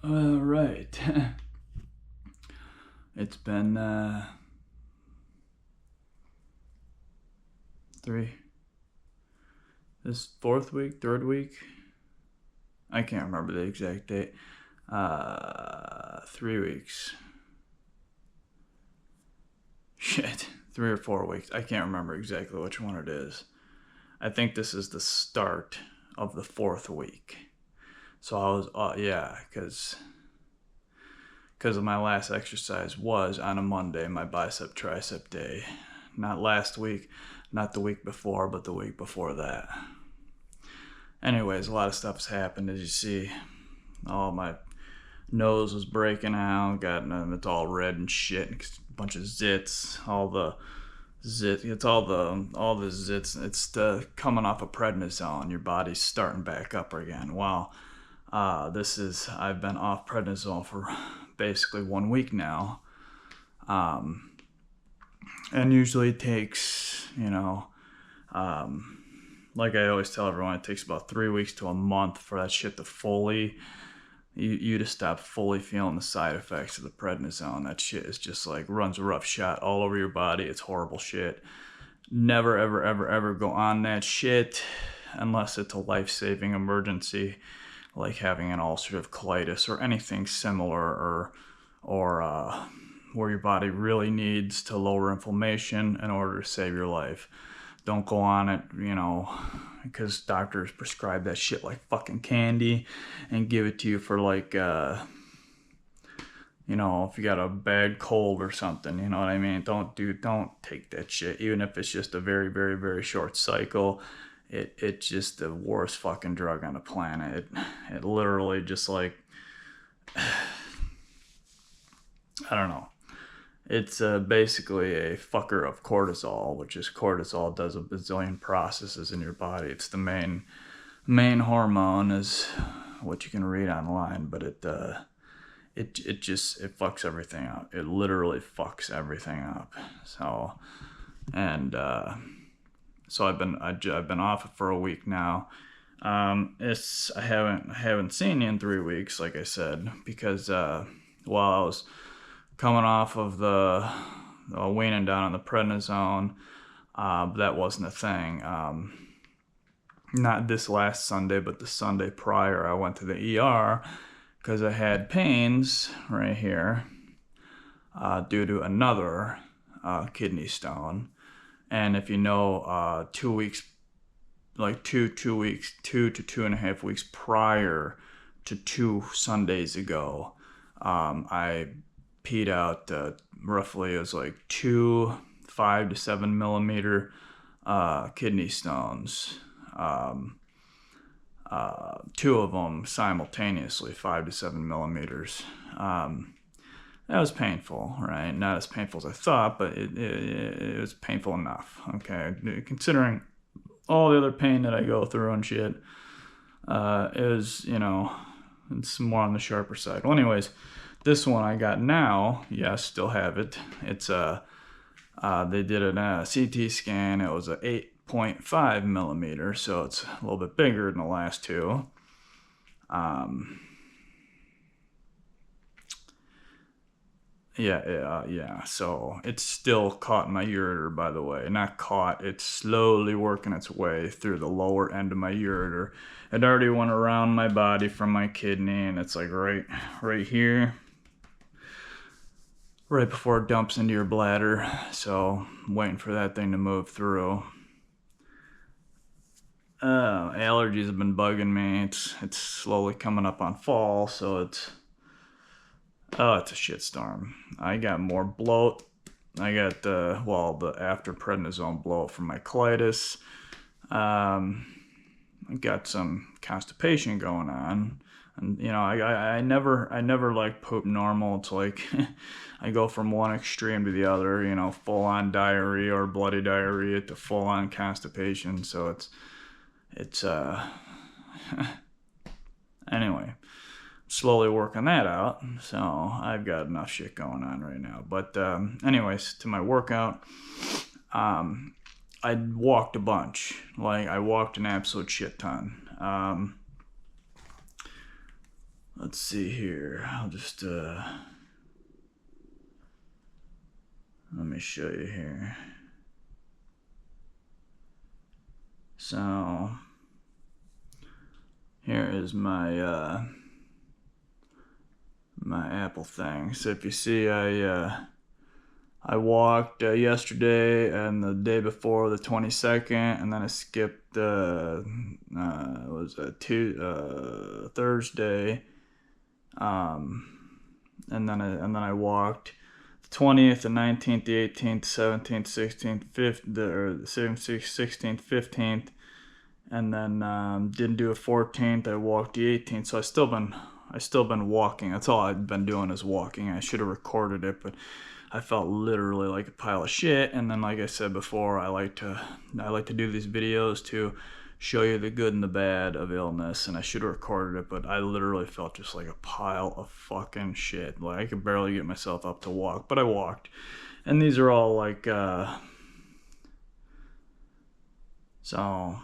All right. It's been this third week. I can't remember the exact date. 3 weeks. Shit, 3 or 4 weeks. I can't remember exactly which one it is. I think this is the start of the 4th week. So I was, because my last exercise was on a Monday, my bicep tricep day. Not last week, not the week before, but the week before that. Anyways, a lot of stuff's happened, as you see. Oh, my nose was breaking out, it's all red and shit, a bunch of zits, it's all the zits. It's the coming off of prednisone. Your body's starting back up again. Wow. I've been off prednisone for basically 1 week now. And usually it takes, like I always tell everyone, it takes about 3 weeks to a month for that shit to fully, you to stop fully feeling the side effects of the prednisone. That shit is just like runs a rough shot all over your body. It's horrible shit. Never, ever, ever, ever go on that shit unless it's a life-saving emergency, like having an ulcerative colitis or anything similar, or where your body really needs to lower inflammation in order to save your life. Don't go on it, because doctors prescribe that shit like fucking candy and give it to you for like, if you got a bad cold or something, you know what I mean? Don't take that shit, even if it's just a very, very, very short cycle. It's just the worst fucking drug on the planet. It literally just like, I don't know. It's basically a fucker of cortisol, which is cortisol does a bazillion processes in your body. It's the main hormone, is what you can read online, but it fucks everything up. It literally fucks everything up. So I've been off it for a week now. I haven't seen you in 3 weeks, like I said, because while I was coming off of the weaning down on the prednisone, that wasn't a thing. Not this last Sunday, but the Sunday prior, I went to the ER because I had pains right here due to another kidney stone. And if you know, 2 weeks, like 2 weeks, 2 to 2.5 weeks prior to 2 Sundays ago, I peed out roughly, it was like 5 to 7 millimeter kidney stones. 2 of them simultaneously, 5 to 7 millimeters. That was painful, right? Not as painful as I thought, but it was painful enough. Okay, considering all the other pain that I go through and shit, it was, it's more on the sharper side. Well, anyways, this one I got now, yes, still have it. It's they did a CT scan. It was a 8.5 millimeter, so it's a little bit bigger than the last 2. Yeah. So it's still caught in my ureter, by the way. Not caught. It's slowly working its way through the lower end of my ureter. It already went around my body from my kidney, and it's like right here, right before it dumps into your bladder. So I'm waiting for that thing to move through. Allergies have been bugging me. It's slowly coming up on fall, so it's a shitstorm. I got more bloat. I got the after prednisone bloat from my colitis. I got some constipation going on, and I never like poop normal. It's like I go from one extreme to the other. Full on diarrhea or bloody diarrhea to full on constipation. So it's anyway. Slowly working that out, so I've got enough shit going on right now. But anyways, to my workout, I walked a bunch. Like, I walked an absolute shit ton. let's see here. I'll just let me show you here. So here is my my Apple thing. So if you see, I walked yesterday and the day before, the 22nd, and then I skipped Thursday, and then I walked the 20th, the 19th, the 18th, 17th, 16th, 16th, 15th, and then didn't do a 14th. I walked the 18th, so I still been walking. That's all I've been doing is walking. I should have recorded it, but I felt literally like a pile of shit. And then, like I said before, I like to do these videos to show you the good and the bad of illness. And I should have recorded it, but I literally felt just like a pile of fucking shit. Like I could barely get myself up to walk, but I walked. And these are all like, so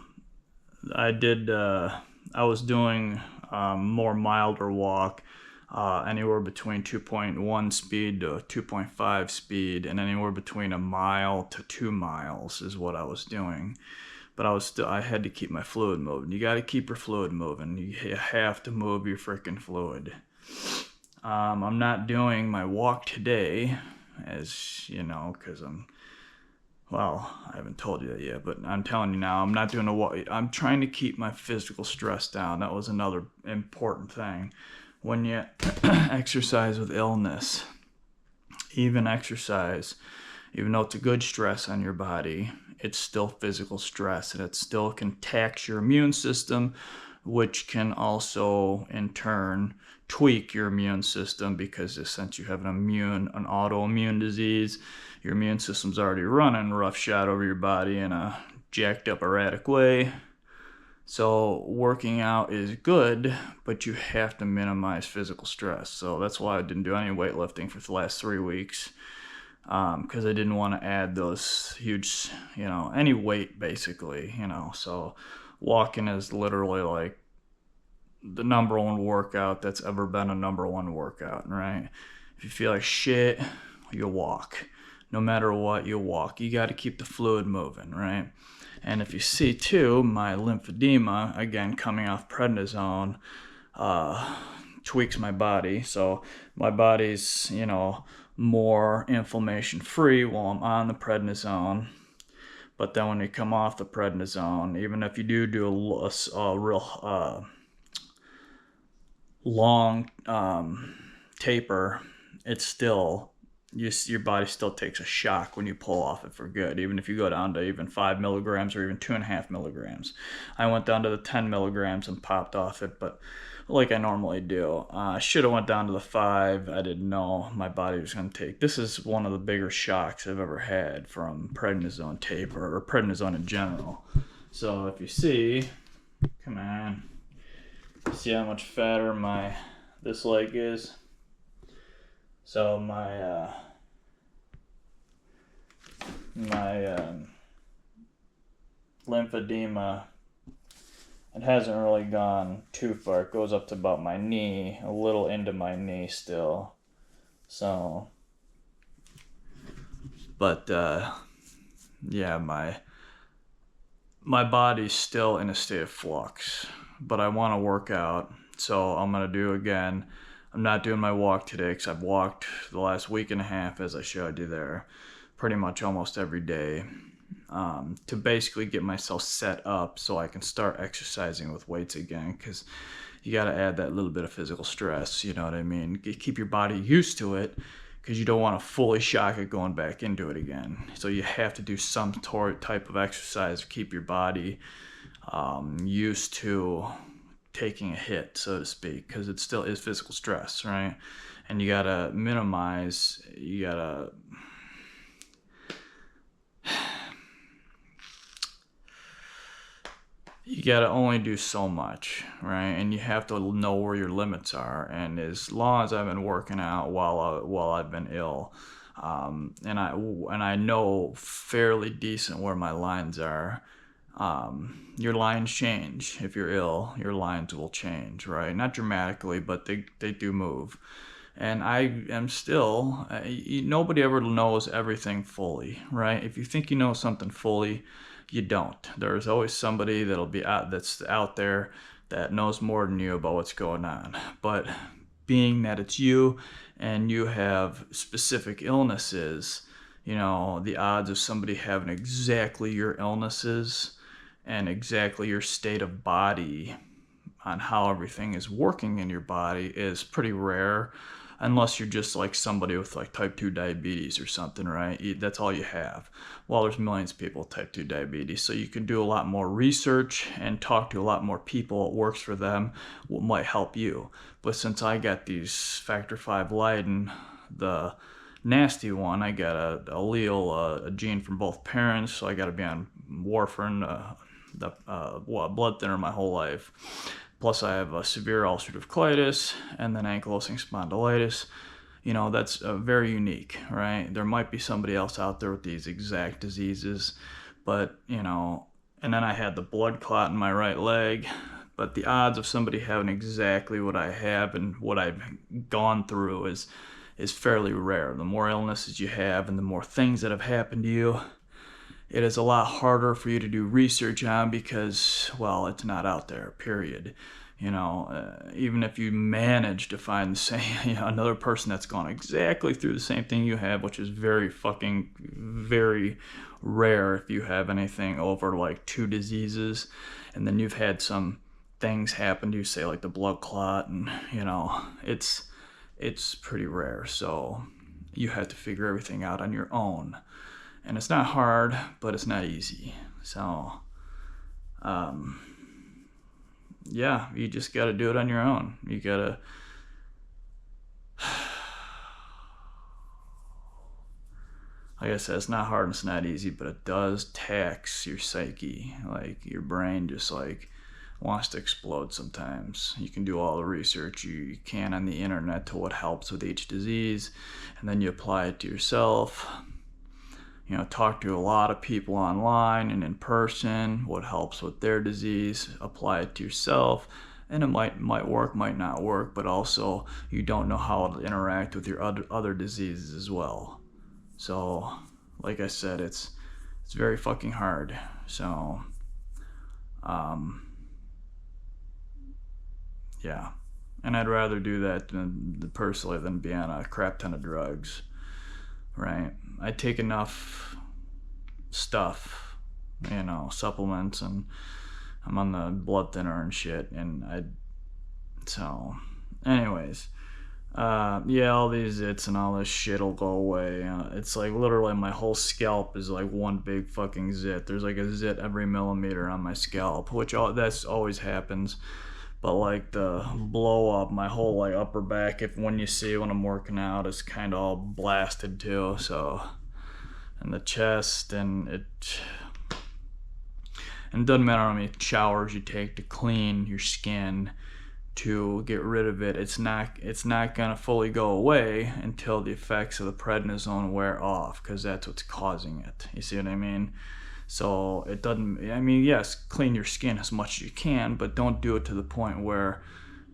I did. I was doing more milder walk. Anywhere between 2.1 speed to 2.5 speed, and anywhere between a mile to 2 miles is what I was doing. But I had to keep my fluid moving. You got to keep your fluid moving. You have to move your freaking fluid. I'm not doing my walk today, as you know, because I haven't told you that yet, but I'm telling you now, I'm not doing a walk. I'm trying to keep my physical stress down. That was another important thing. When you exercise with illness, even exercise, even though it's a good stress on your body, it's still physical stress, and it still can tax your immune system, which can also in turn tweak your immune system, because since you have an autoimmune disease, your immune system's already running roughshod over your body in a jacked up, erratic way. So working out is good, but you have to minimize physical stress. So that's why I didn't do any weightlifting for the last 3 weeks, because I didn't want to add those huge, any weight basically, So walking is literally like the number one workout that's ever been a number one workout, right? If you feel like shit, you'll walk. No matter what, you'll walk. You got to keep the fluid moving, right? And if you see too, my lymphedema, again, coming off prednisone, tweaks my body. So my body's, more inflammation free while I'm on the prednisone. But then when you come off the prednisone, even if you do a real long taper, it's still, your body still takes a shock when you pull off it for good, even if you go down to even 5 milligrams or even 2.5 milligrams. I went down to the 10 milligrams and popped off it, but like I normally do. I should have went down to the 5. I didn't know my body was going to take. This is one of the bigger shocks I've ever had from prednisone taper, or prednisone in general. So if you see, come on, see how much fatter this leg is? So my lymphedema, it hasn't really gone too far. It goes up to about my knee, a little into my knee still. So, but yeah, my body's still in a state of flux, but I want to work out, so I'm gonna do again. I'm not doing my walk today because I've walked the last week and a half, as I showed you there, pretty much almost every day, to basically get myself set up so I can start exercising with weights again, because you got to add that little bit of physical stress, you know what I mean? Keep your body used to it, because you don't want to fully shock it going back into it again. So you have to do some type of exercise to keep your body used to taking a hit, so to speak, because it still is physical stress, right? And you gotta minimize, you gotta only do so much, right? And you have to know where your limits are. And as long as I've been working out while I've been ill, and I know fairly decent where my lines are, Your lines change. If you're ill, your lines will change, right? Not dramatically, but they do move. And I am still, nobody ever knows everything fully, right? If you think you know something fully, you don't. There's always somebody that's out there that knows more than you about what's going on. But being that it's you and you have specific illnesses, the odds of somebody having exactly your illnesses and exactly your state of body on how everything is working in your body is pretty rare, unless you're just like somebody with like type 2 diabetes or something, right? That's all you have. Well, there's millions of people with type 2 diabetes, so you can do a lot more research and talk to a lot more people. It works for them, what might help you. But since I got these factor 5 Leiden, the nasty one, I got a allele, a gene from both parents, so I got to be on warfarin, blood thinner my whole life. Plus, I have a severe ulcerative colitis and then ankylosing spondylitis. That's very unique, right? There might be somebody else out there with these exact diseases, but, and then I had the blood clot in my right leg. But the odds of somebody having exactly what I have and what I've gone through is fairly rare. The more illnesses you have and the more things that have happened to you, it is a lot harder for you to do research on because, well, it's not out there, period. Even if you manage to find the same, another person that's gone exactly through the same thing you have, which is very rare if you have anything over like 2 diseases, and then you've had some things happen to you, say like the blood clot, and it's pretty rare. So you have to figure everything out on your own. And it's not hard, but it's not easy. So, yeah, you just got to do it on your own. You got to, like I said, it's not hard and it's not easy, but it does tax your psyche. Like, your brain just, like, wants to explode sometimes. You can do all the research you can on the internet to what helps with each disease, and then you apply it to yourself. Talk to a lot of people online and in person, what helps with their disease, apply it to yourself, and it might work, might not work, but also you don't know how it'll interact with your other diseases as well. So, like I said, it's very fucking hard. So, yeah, and I'd rather do that personally than be on a crap ton of drugs, right? I take enough stuff, supplements, and I'm on the blood thinner and shit, so anyways, all these zits and all this shit will go away. It's like literally my whole scalp is like one big fucking zit. There's like a zit every millimeter on my scalp, that's always happens. But like the blow up, my whole like upper back, when you see when I'm working out, is kind of all blasted too. So, and the chest, and it doesn't matter how many showers you take to clean your skin to get rid of it. It's not gonna fully go away until the effects of the prednisone wear off, because that's what's causing it. You see what I mean? So it doesn't, yes, clean your skin as much as you can, but don't do it to the point where,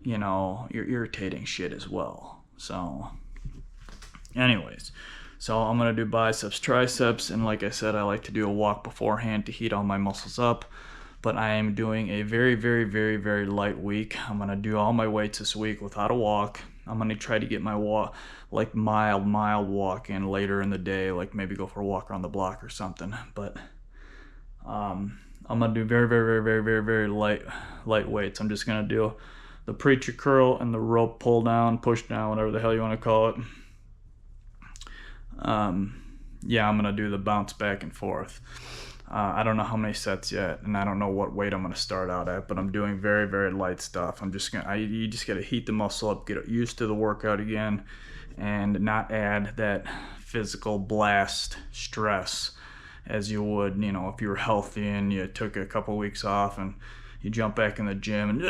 you're irritating shit as well. So, anyways, so I'm going to do biceps, triceps, and like I said, I like to do a walk beforehand to heat all my muscles up. But I am doing a very, very, very, very light week. I'm going to do all my weights this week without a walk. I'm going to try to get my walk, like mild walk in later in the day, like maybe go for a walk around the block or something. But I'm gonna do very, very, very, very, very, very light weights. I'm just gonna do the preacher curl and the rope pull down, push down, whatever the hell you want to call it. I'm gonna do the bounce back and forth. I don't know how many sets yet, and I don't know what weight I'm gonna start out at, but I'm doing very, very light stuff. You just gotta heat the muscle up, get used to the workout again, and not add that physical blast stress as you would, if you were healthy and you took a couple weeks off and you jump back in the gym and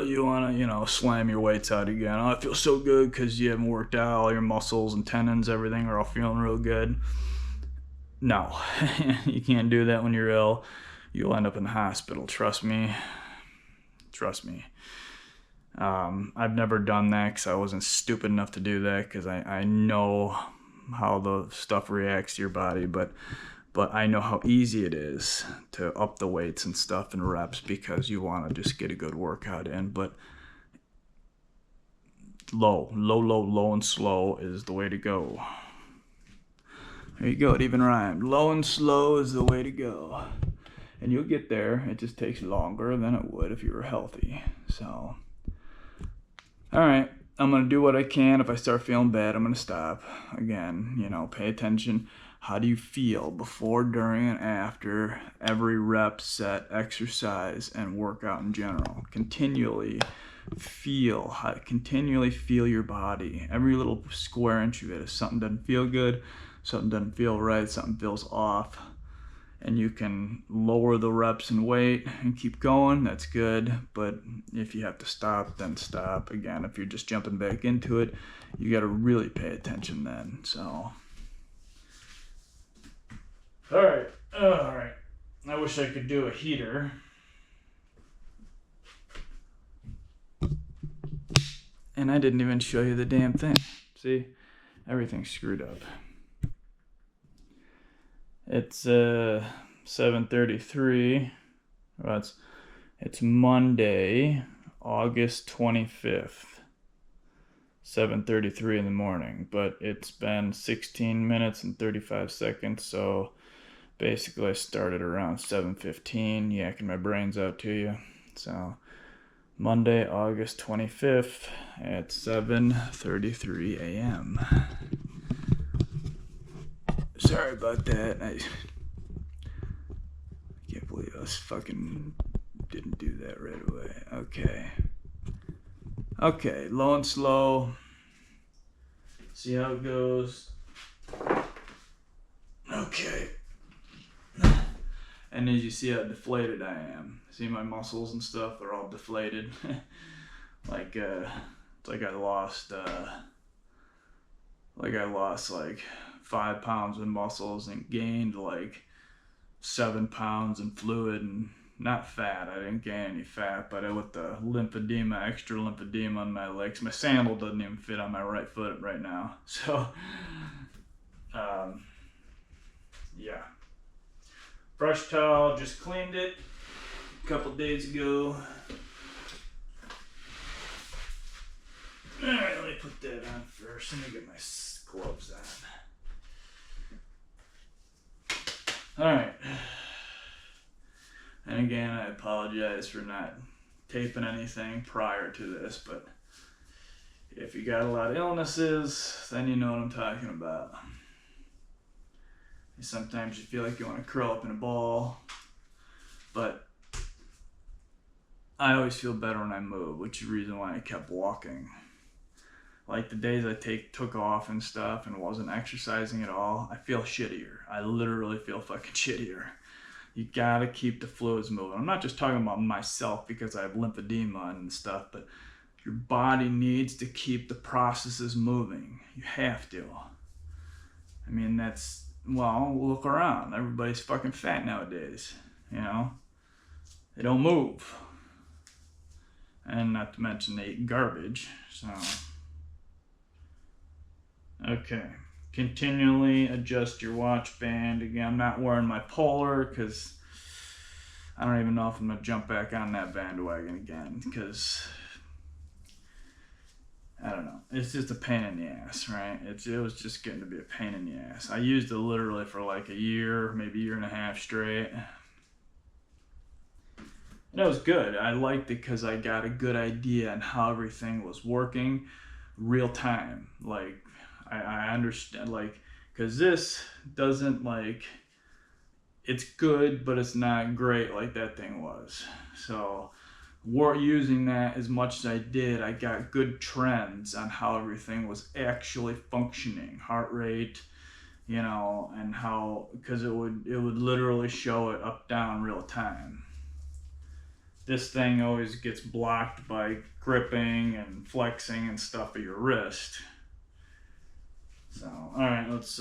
you want to, slam your weights out again. I feel so good because you haven't worked out. All your muscles and tendons, everything are all feeling real good. No, you can't do that when you're ill. you'll end up in the hospital. Trust me. I've never done that because I wasn't stupid enough to do that, because I know how the stuff reacts to your body, but I know how easy it is to up the weights and stuff and reps because you want to just get a good workout in. But low and slow is the way to go. There you go, it even rhymed. Low and slow is the way to go. And you'll get there. It just takes longer than it would if you were healthy. So, alright, I'm going to do what I can. If I start feeling bad, I'm going to stop. Again, pay attention. How do you feel before, during, and after every rep, set, exercise, and workout in general? Continually feel your body. Every little square inch of it. If something doesn't feel good, something doesn't feel right, something feels off, and you can lower the reps and weight and keep going, that's good. But if you have to stop, then stop. Again, if you're just jumping back into it, you got to really pay attention then. So, all right. I wish I could do a heater. And I didn't even show you the damn thing. See, everything's screwed up. It's 7:33. Well, it's Monday, August 25th. 7:33 in the morning, but it's been 16 minutes and 35 seconds, so basically I started around 7:15, yakking my brains out to you. So Monday, August 25th at 7:33 a.m. Sorry about that. I can't believe I fucking didn't do that right away. Okay, low and slow. See how it goes. Okay. And as you see how deflated I am. See my muscles and stuff, they're all deflated. It's like I lost 5 pounds in muscles and gained 7 pounds in fluid, and not fat. I didn't gain any fat, but with the extra lymphedema on my legs. My sandal doesn't even fit on my right foot right now. So, yeah. Fresh towel, just cleaned it a couple days ago. Alright, let me put that on first. Let me get my gloves on. Alright. And again, I apologize for not taping anything prior to this, but if you got a lot of illnesses, then you know what I'm talking about. Sometimes you feel like you want to curl up in a ball, but I always feel better when I move, which is the reason why I kept walking. Like the days I took off and stuff and wasn't exercising at all, I feel shittier. I literally feel fucking shittier. You gotta keep the fluids moving. I'm not just talking about myself because I have lymphedema and stuff, but your body needs to keep the processes moving. You have to. I mean, look around. Everybody's fucking fat nowadays, They don't move. And not to mention they eat garbage, so. Okay. Continually adjust your watch band. Again, I'm not wearing my Polar because I don't even know if I'm going to jump back on that bandwagon again, because I don't know. It's just a pain in the ass, right? It was just getting to be a pain in the ass. I used it literally for a year, maybe a year and a half straight. And it was good. I liked it because I got a good idea on how everything was working real time. I understand, because this doesn't, it's good, but it's not great like that thing was. So, using that as much as I did, I got good trends on how everything was actually functioning. Heart rate, and how, because it would literally show it up, down, real time. This thing always gets blocked by gripping and flexing and stuff of your wrist. So, alright, let's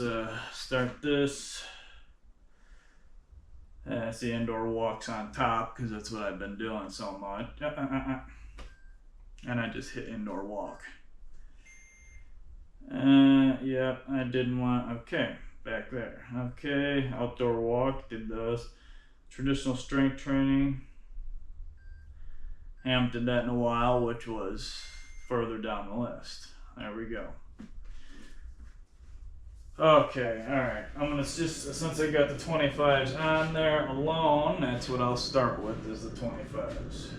start this. It's the indoor walks on top because that's what I've been doing so much. And I just hit indoor walk. Yeah, I didn't want. Okay, back there. Okay, outdoor walk, did those. Traditional strength training. Haven't did that in a while, which was further down the list. There we go. Okay, alright. I'm gonna just, since I got the 25s on there alone, that's what I'll start with, is the 25s.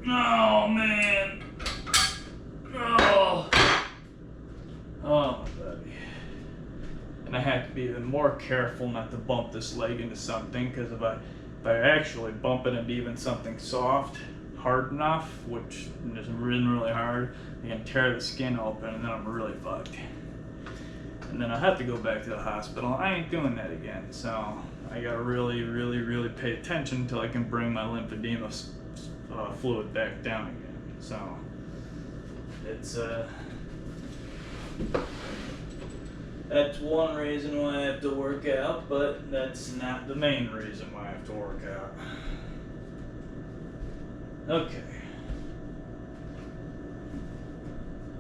Oh, man. Oh, my buddy. And I have to be even more careful not to bump this leg into something, because if I actually bump it into even something soft, hard enough, which isn't really hard, I can tear the skin open and then I'm really fucked. And then I have to go back to the hospital. I ain't doing that again, so I gotta really pay attention until I can bring my lymphedema fluid back down again. So it's that's one reason why I have to work out, but that's not the main reason why I have to work out. Okay.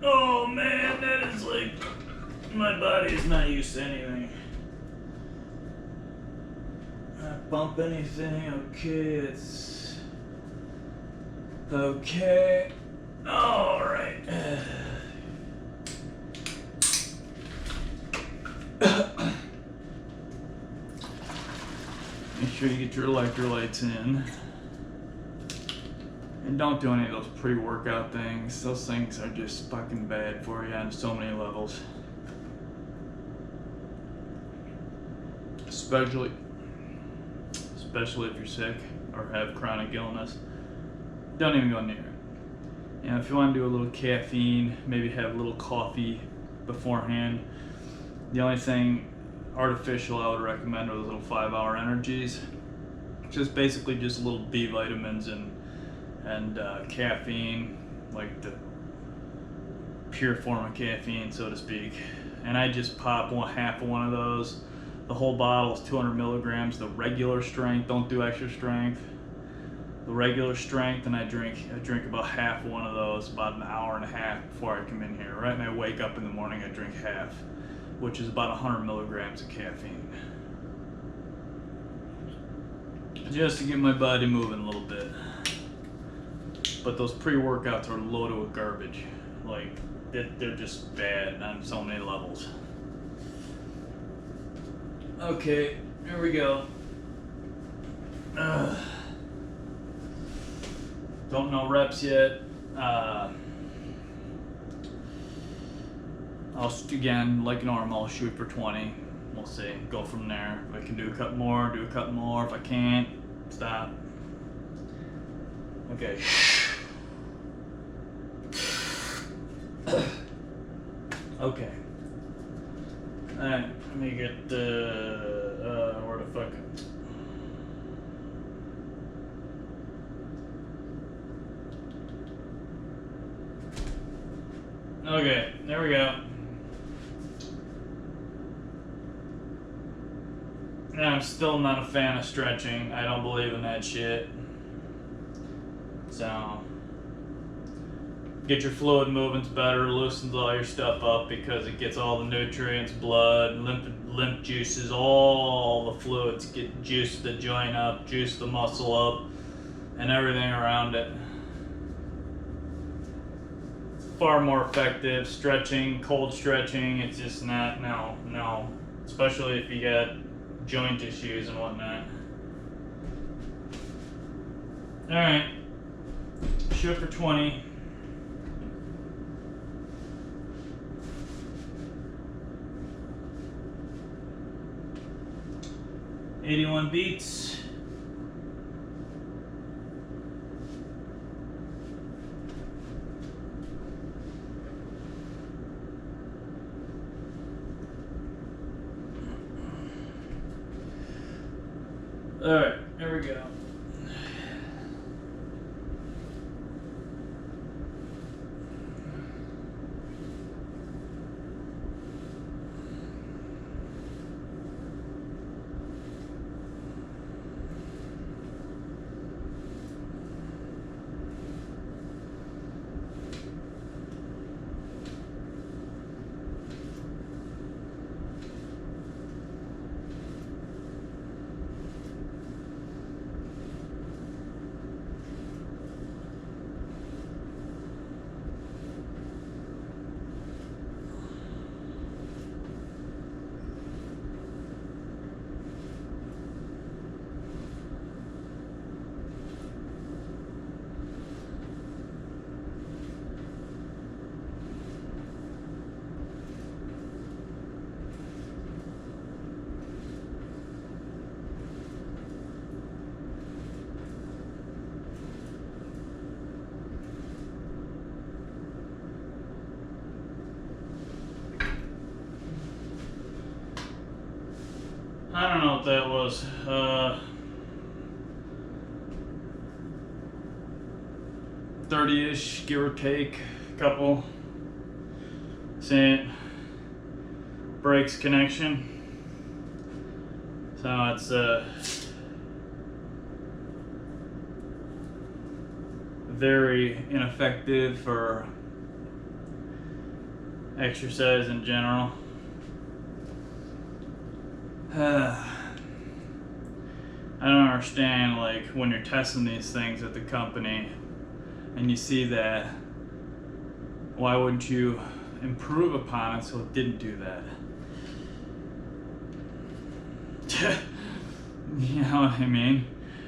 Oh man, that is like, my body is not used to anything. Not bump anything, okay, it's okay. Alright. Make sure you get your electrolytes in. And don't do any of those pre-workout things. Those things are just fucking bad for you on so many levels. Especially if you're sick or have chronic illness. Don't even go near it. You know, if you want to do a little caffeine, maybe have a little coffee beforehand. The only thing artificial I would recommend are those little 5-hour energies. Just basically just little B vitamins and caffeine, like the pure form of caffeine, so to speak. And I just pop half of one of those. The whole bottle is 200 milligrams, the regular strength. Don't do extra strength. The regular strength, and I drink about half one of those about an hour and a half before I come in here. Right when I wake up in the morning, I drink half, which is about 100 milligrams of caffeine. Just to get my body moving a little bit. But those pre-workouts are loaded with garbage. Like, they're just bad on so many levels. Okay, here we go. Don't know reps yet. I'll, again, like normal, shoot for 20. We'll see, go from there. If I can do a couple more, do a couple more. If I can't, stop. Okay. Okay. Alright, let me get the, where the fuck? Okay, there we go. I'm still not a fan of stretching. I don't believe in that shit. So, get your fluid movements better, loosens all your stuff up because it gets all the nutrients, blood, lymph juices, all the fluids get juice the joint up, juice the muscle up, and everything around it. It's far more effective. Stretching, cold stretching, it's just not, no. Especially if you got joint issues and whatnot. Alright. Shoot for 20. $81 beats. All right, here we go. know what that was. 30-ish, give or take, a couple. See it? Brakes connection. So it's very ineffective for exercise in general. I don't understand, like, when you're testing these things at the company and you see that, why wouldn't you improve upon it so it didn't do that? You know what I mean?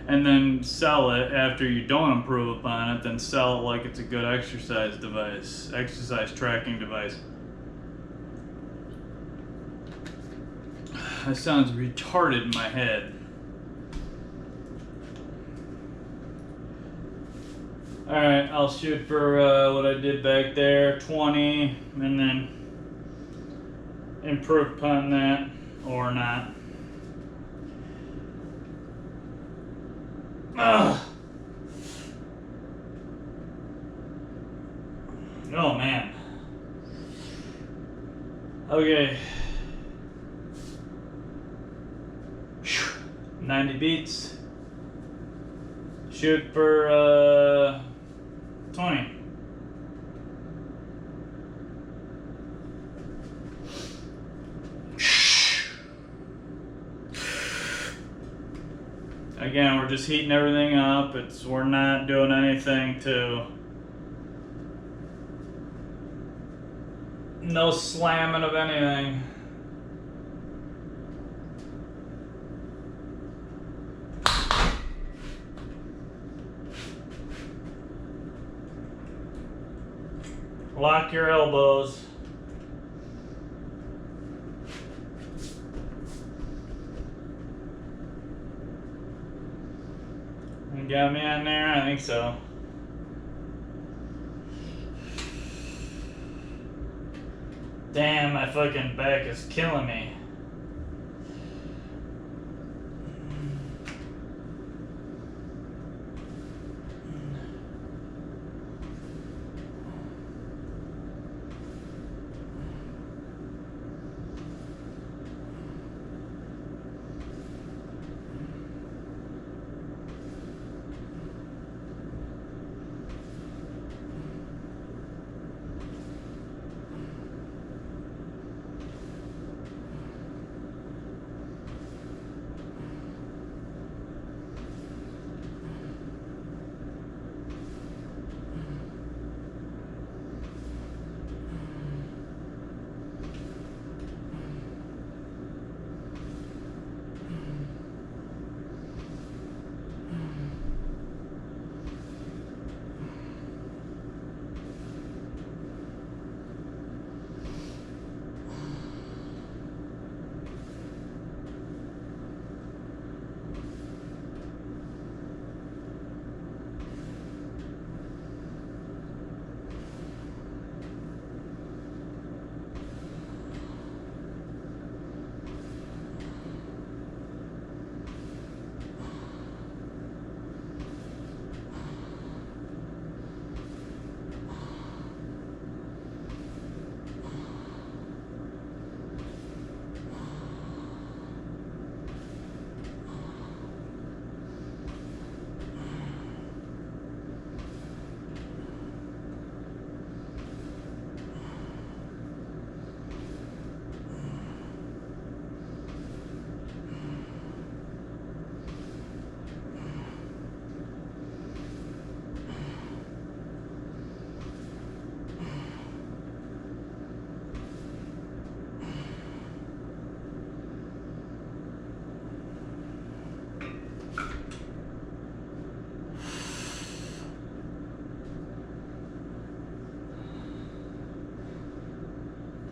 And then sell it after you don't improve upon it, then sell it like it's a good exercise device, exercise tracking device. That sounds retarded in my head. Alright, I'll shoot for what I did back there, 20, and then improve upon that, or not. Ugh. Oh man. Okay. 90 beats. Shoot for 20. Again, we're just heating everything up. We're not doing anything to, no slamming of anything. Lock your elbows. You got me on there? I think so. Damn, my fucking back is killing me.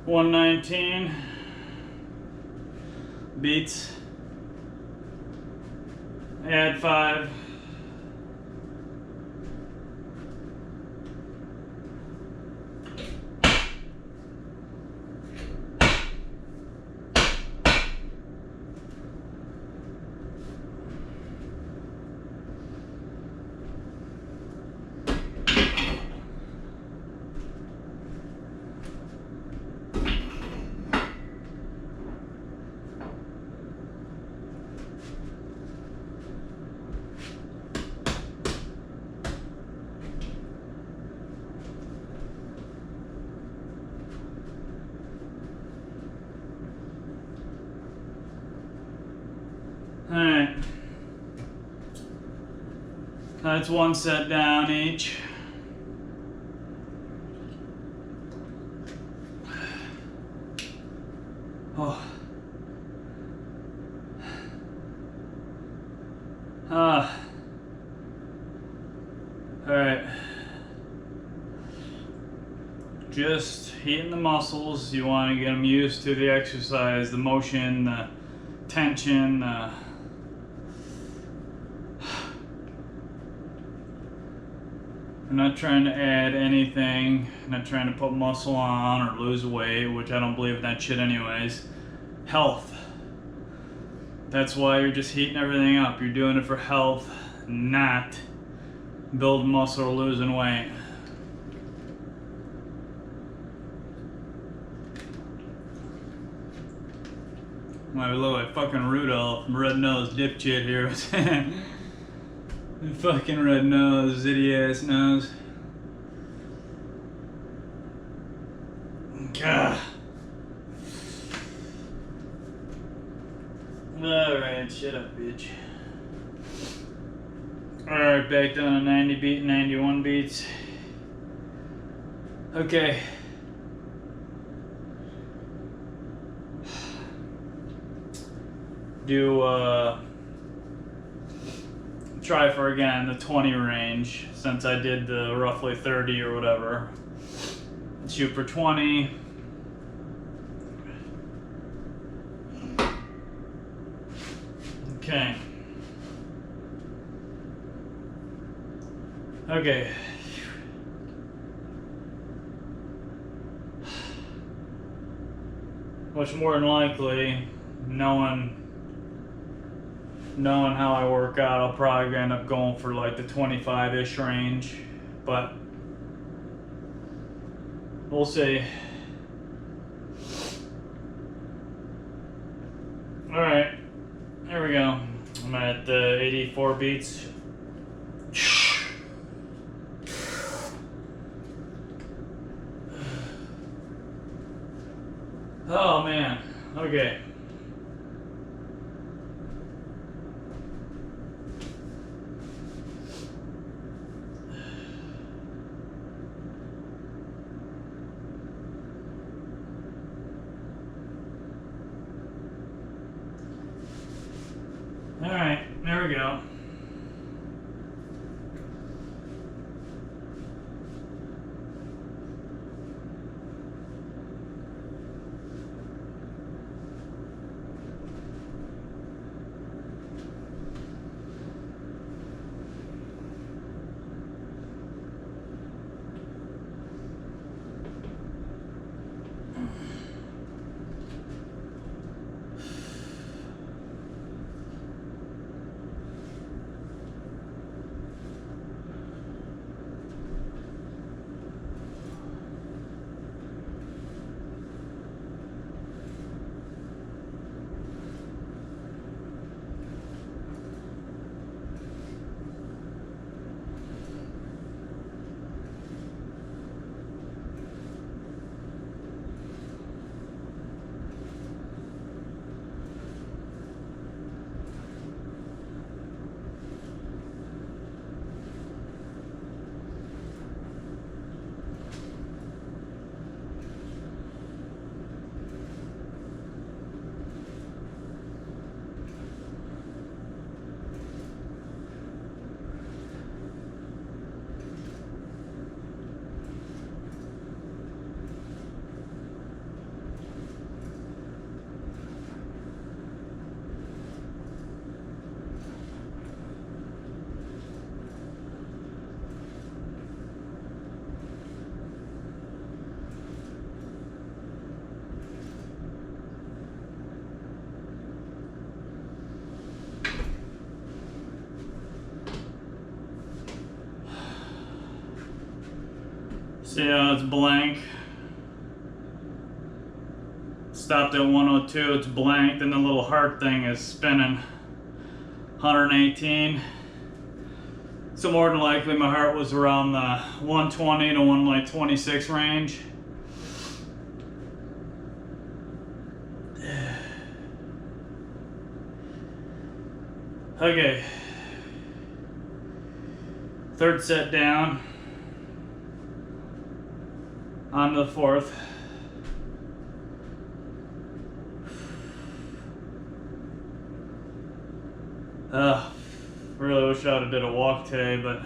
$119 beats. Add 5. Alright. That's one set down each. Oh. Alright. Just heating the muscles. You want to get them used to the exercise, the motion, the tension. I'm not trying to add anything. I'm not trying to put muscle on or lose weight, which I don't believe in that shit anyways. Health. That's why you're just heating everything up. You're doing it for health, not building muscle or losing weight. I look like fucking Rudolph, red-nosed dipshit here. Fucking red nose, zitty ass nose. Gah. Alright, shut up, bitch. Alright, back down to 90 beat, 91 beats. Okay. Try for again the 20 range, since I did the roughly 30 or whatever. Shoot for 20. Okay. Okay. Much more than likely, knowing how I work out, I'll probably end up going for like the 25-ish range, but we'll see. Alright, here we go. I'm at 84 beats. Oh man, okay. Alright, there we go. See how it's blank? Stopped at 102, it's blanked, and the little heart thing is spinning. 118. So more than likely my heart was around the 120 to 126 range. Okay. Third set down. On to the fourth. Really wish I would have did a walk today, but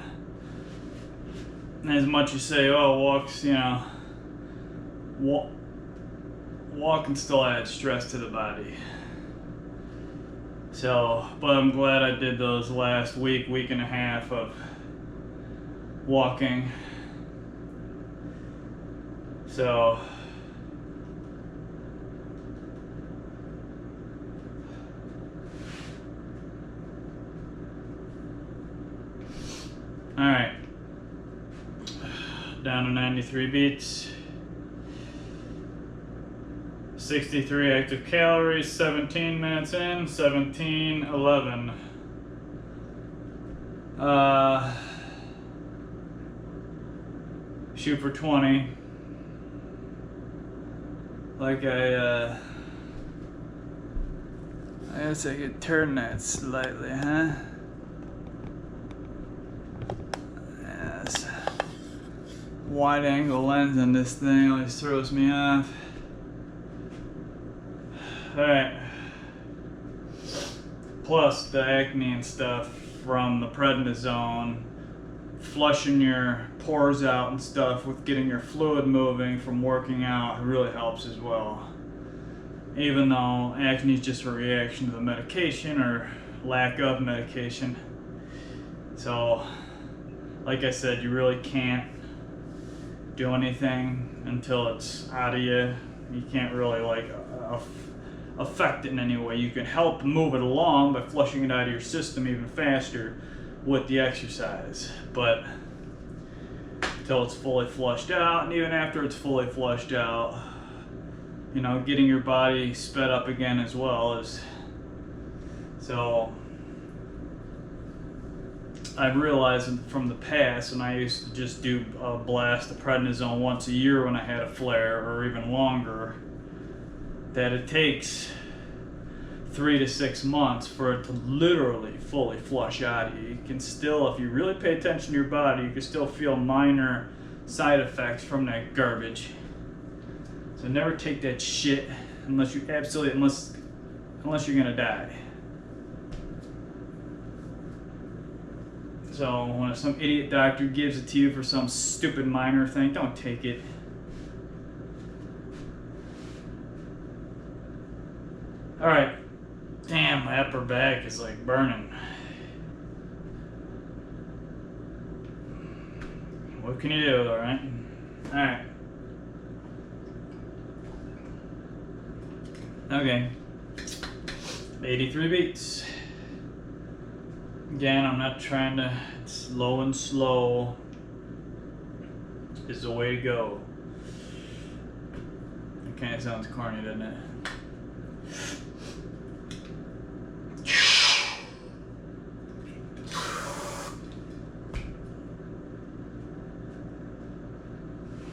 as much as say, oh, walks, you know, walk can still add stress to the body. So, but I'm glad I did those last week and a half of walking. So, all right, down to 93 beats, 63 active calories, 17 minutes in, 17:11. Shoot for 20. Like I guess I could turn that slightly, huh? Yes. Wide angle lens on this thing always throws me off. Alright. Plus the acne and stuff from the prednisone, flushing your pores out and stuff with getting your fluid moving from working out really helps as well. Even though acne is just a reaction to the medication or lack of medication. So, like I said, you really can't do anything until it's out of you. You can't really affect it in any way. You can help move it along by flushing it out of your system even faster with the exercise, but until it's fully flushed out, and even after it's fully flushed out, you know, getting your body sped up again as well is. So I've realized from the past, when I used to just do a blast of prednisone once a year when I had a flare, or even longer, that it takes 3 to 6 months for it to literally fully flush out of you. You can still, if you really pay attention to your body, you can still feel minor side effects from that garbage. So never take that shit unless you're gonna die. So when some idiot doctor gives it to you for some stupid minor thing, don't take it. All right. Damn, my upper back is like burning. What can you do, all right? All right. Okay. 83 beats. Again, I'm not trying to, it's low and slow is the way to go. It kind of sounds corny, doesn't it?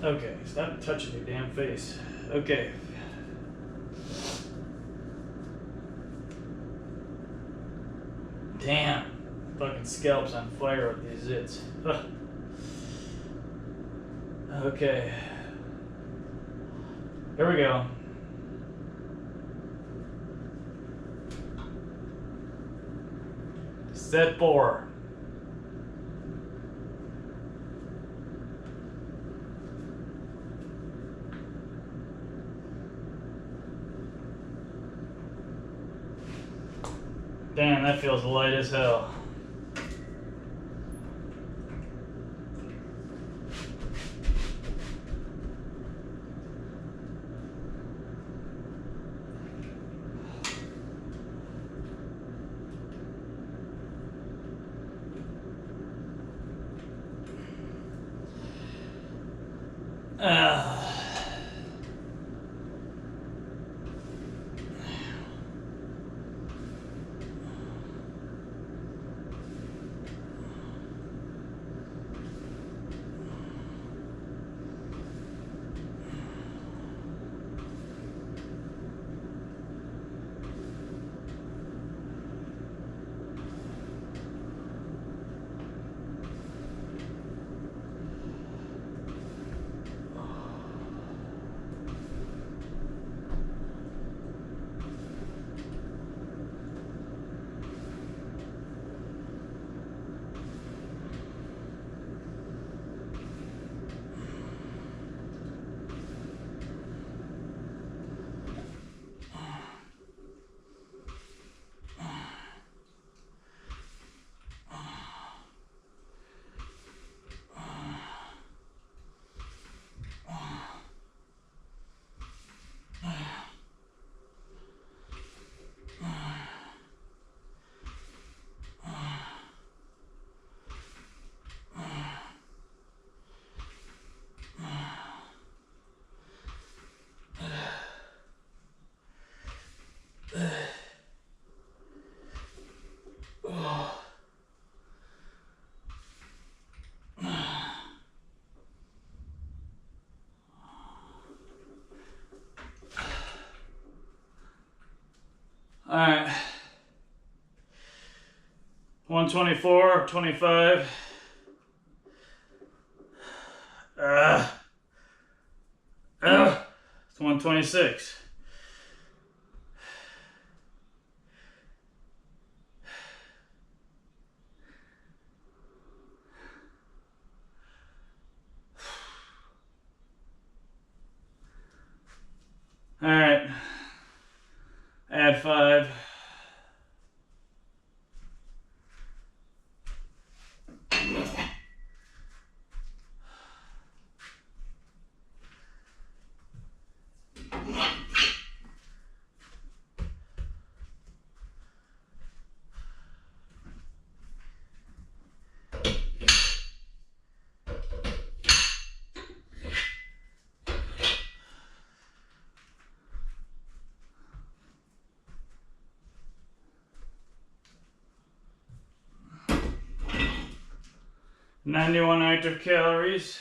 Okay, stop touching your damn face. Okay. Damn. Fucking scalp's on fire with these zits. Ugh. Okay. Here we go. Set 4. Damn, that feels light as hell. Alright. 124, 25. It's 126. Alright. Add 5. .91 active calories.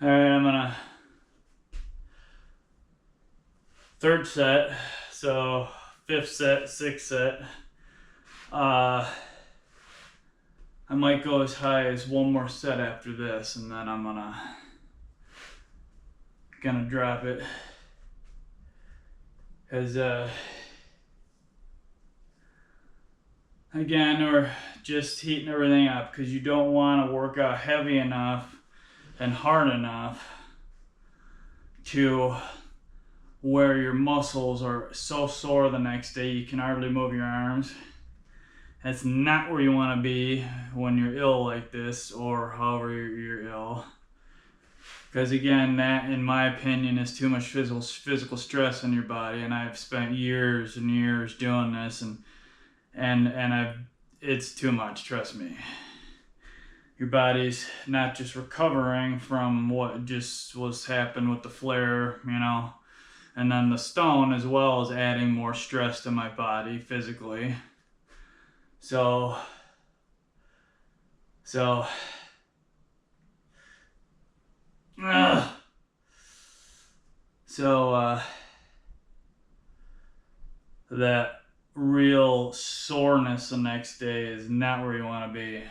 Alright, I'm gonna third set, so 5th set, 6th set. I might go as high as one more set after this, and then I'm gonna drop it. Cause again, we're just heating everything up because you don't want to work out heavy enough and hard enough to where your muscles are so sore the next day you can hardly move your arms. That's not where you want to be when you're ill like this, or however you're ill. Because again, that, in my opinion, is too much physical stress on your body, and I've spent years and years doing this, and it's too much, trust me. Your body's not just recovering from what just was happened with the flare, you know, and then the stone as well as adding more stress to my body physically. So that real soreness the next day is not where you want to be,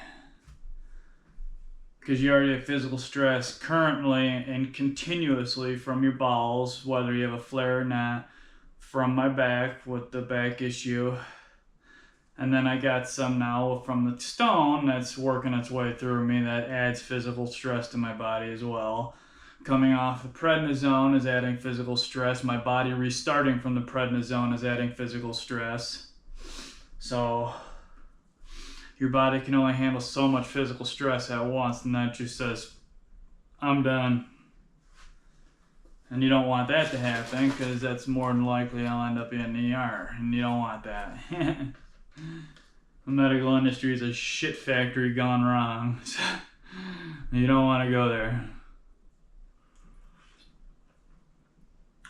because you already have physical stress currently and continuously from your bowels, whether you have a flare or not, from my back with the back issue, and then I got some now from the stone that's working its way through me that adds physical stress to my body as well. Coming off the prednisone is adding physical stress. My body restarting from the prednisone is adding physical stress. So your body can only handle so much physical stress at once, and that just says, I'm done. And you don't want that to happen, because that's more than likely I'll end up in the ER, and you don't want that. The medical industry is a shit factory gone wrong. So you don't want to go there.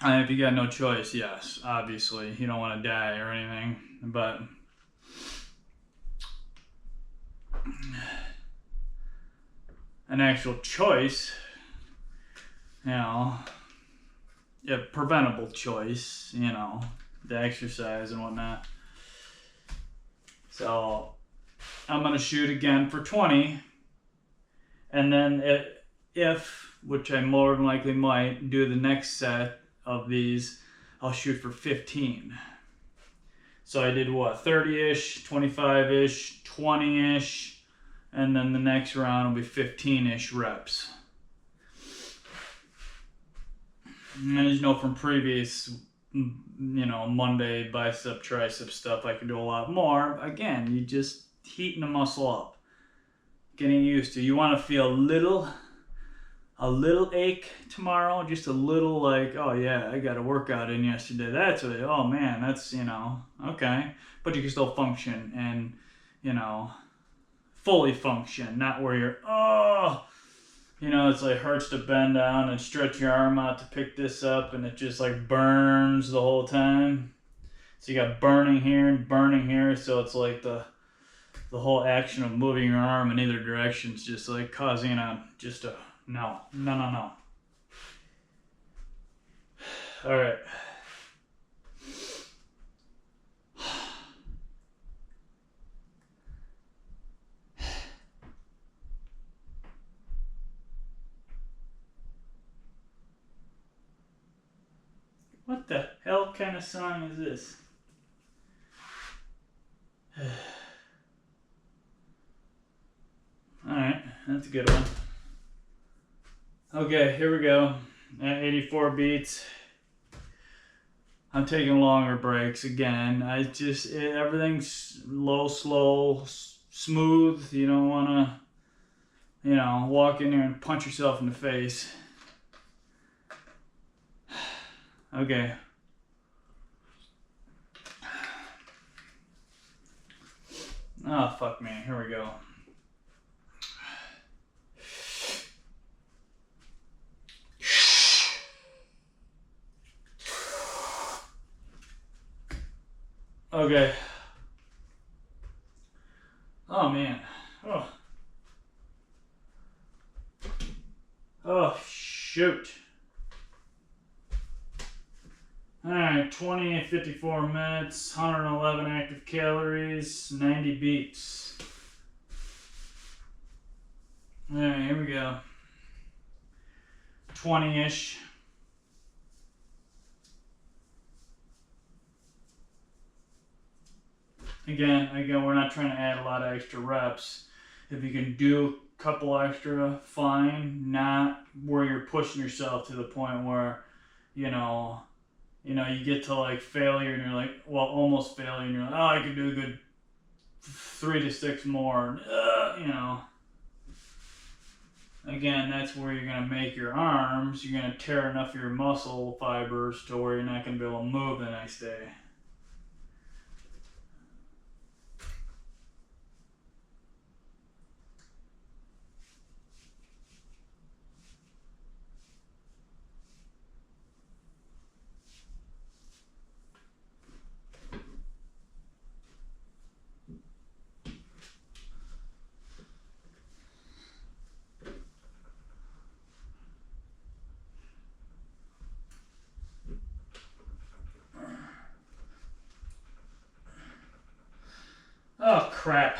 And if you got no choice, yes, obviously, you don't want to die or anything, but an actual choice, you know, a preventable choice, you know, the exercise and whatnot. So I'm going to shoot again for 20, and then if, which I more than likely might, do the next set of these, I'll shoot for 15. So I did what, 30-ish, 25-ish, 20-ish, and then the next round will be 15-ish reps. And as you know from previous, you know, Monday bicep, tricep stuff, I could do a lot more. Again, you just heating the muscle up, getting used to. You want to feel a little ache tomorrow, just a little like, oh yeah, I got a workout in yesterday. That's what, oh man, that's, you know, okay. But you can still function and, you know, fully function, not where you're, oh, You know, it's like hurts to bend down and stretch your arm out to pick this up, and it just like burns the whole time. So you got burning here and burning here, so it's like the whole action of moving your arm in either direction is just like causing just a no. All right. What the hell kind of song is this? Alright, that's a good one. Okay, here we go. At 84 beats. I'm taking longer breaks again. Everything's low, slow, smooth. You don't want to, walk in there and punch yourself in the face. Okay. Oh, fuck me. Here we go. Okay. Oh, man. Oh, shoot. Alright, 20 and 54 minutes, 111 active calories, 90 beats. Alright, here we go. 20-ish. Again, we're not trying to add a lot of extra reps. If you can do a couple extra, fine. Not where you're pushing yourself to the point where, you get to like failure and you're like, well, almost failure, and you're like, oh, I could do a good 3 to 6 more. Again, that's where you're going to make your arms, you're going to tear enough of your muscle fibers to where you're not going to be able to move the next day. Oh, crap.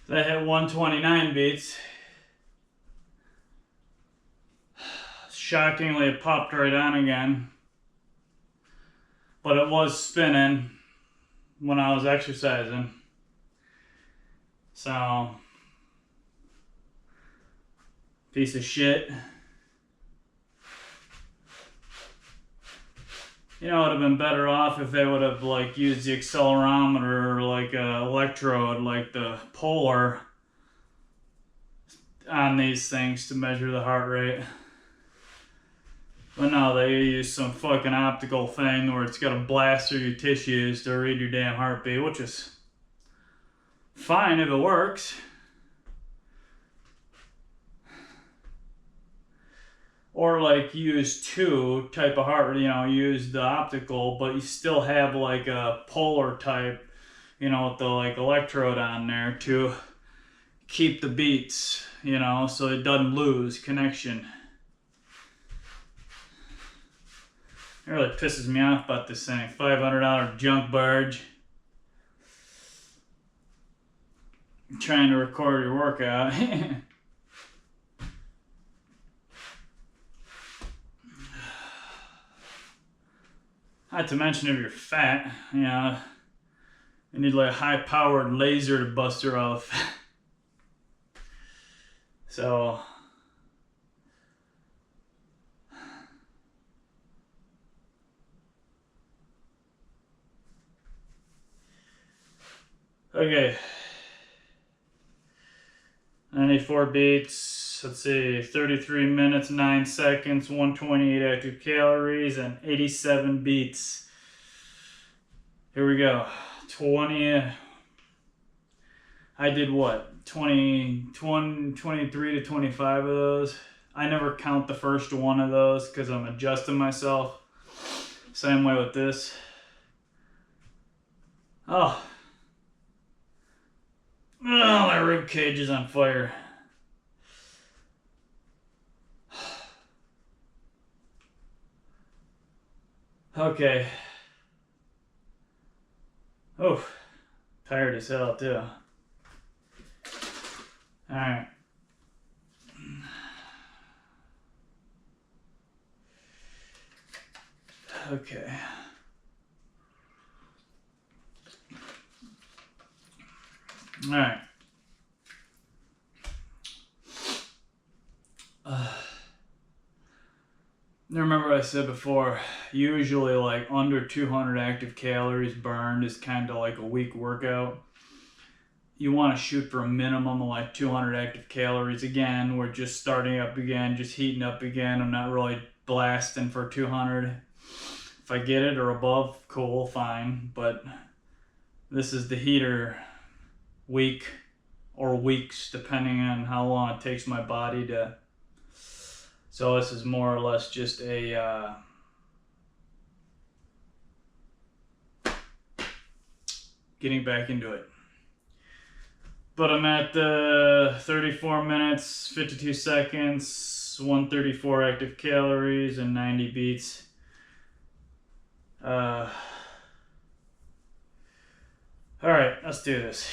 That hit 129 beats. Shockingly, it popped right on again. But it was spinning when I was exercising. So, piece of shit. It would have been better off if they would have used the accelerometer or a electrode, like the polar, on these things to measure the heart rate. But no, they use some fucking optical thing where it's got to blast through your tissues to read your damn heartbeat, which is fine if it works. Or use two type of heart, use the optical, but you still have a polar type, you know, with the like electrode on there to keep the beats, you know, so it doesn't lose connection. It really pisses me off about this thing. $500 junk barge. Trying to record your workout. Not to mention if you're fat, you know, you need like a high-powered laser to bust her off. So, okay. 94 beats, let's see, 33 minutes, 9 seconds, 128 active calories, and 87 beats. Here we go. 20, I did what? 23 to 25 of those. I never count the first one of those because I'm adjusting myself. Same way with this. Oh, my rib cage is on fire. Okay. Oh, tired as hell too. Alright. Okay. Alright. Remember what I said before, usually like under 200 active calories burned is kind of like a weak workout. You want to shoot for a minimum of like 200 active calories. Again, we're just starting up again, just heating up again. I'm not really blasting for 200. If I get it or above, cool, fine. But this is the heater week or weeks, depending on how long it takes my body to. So this is more or less just a getting back into it. But I'm at 34 minutes, 52 seconds, 134 active calories, and 90 beats. All right, let's do this.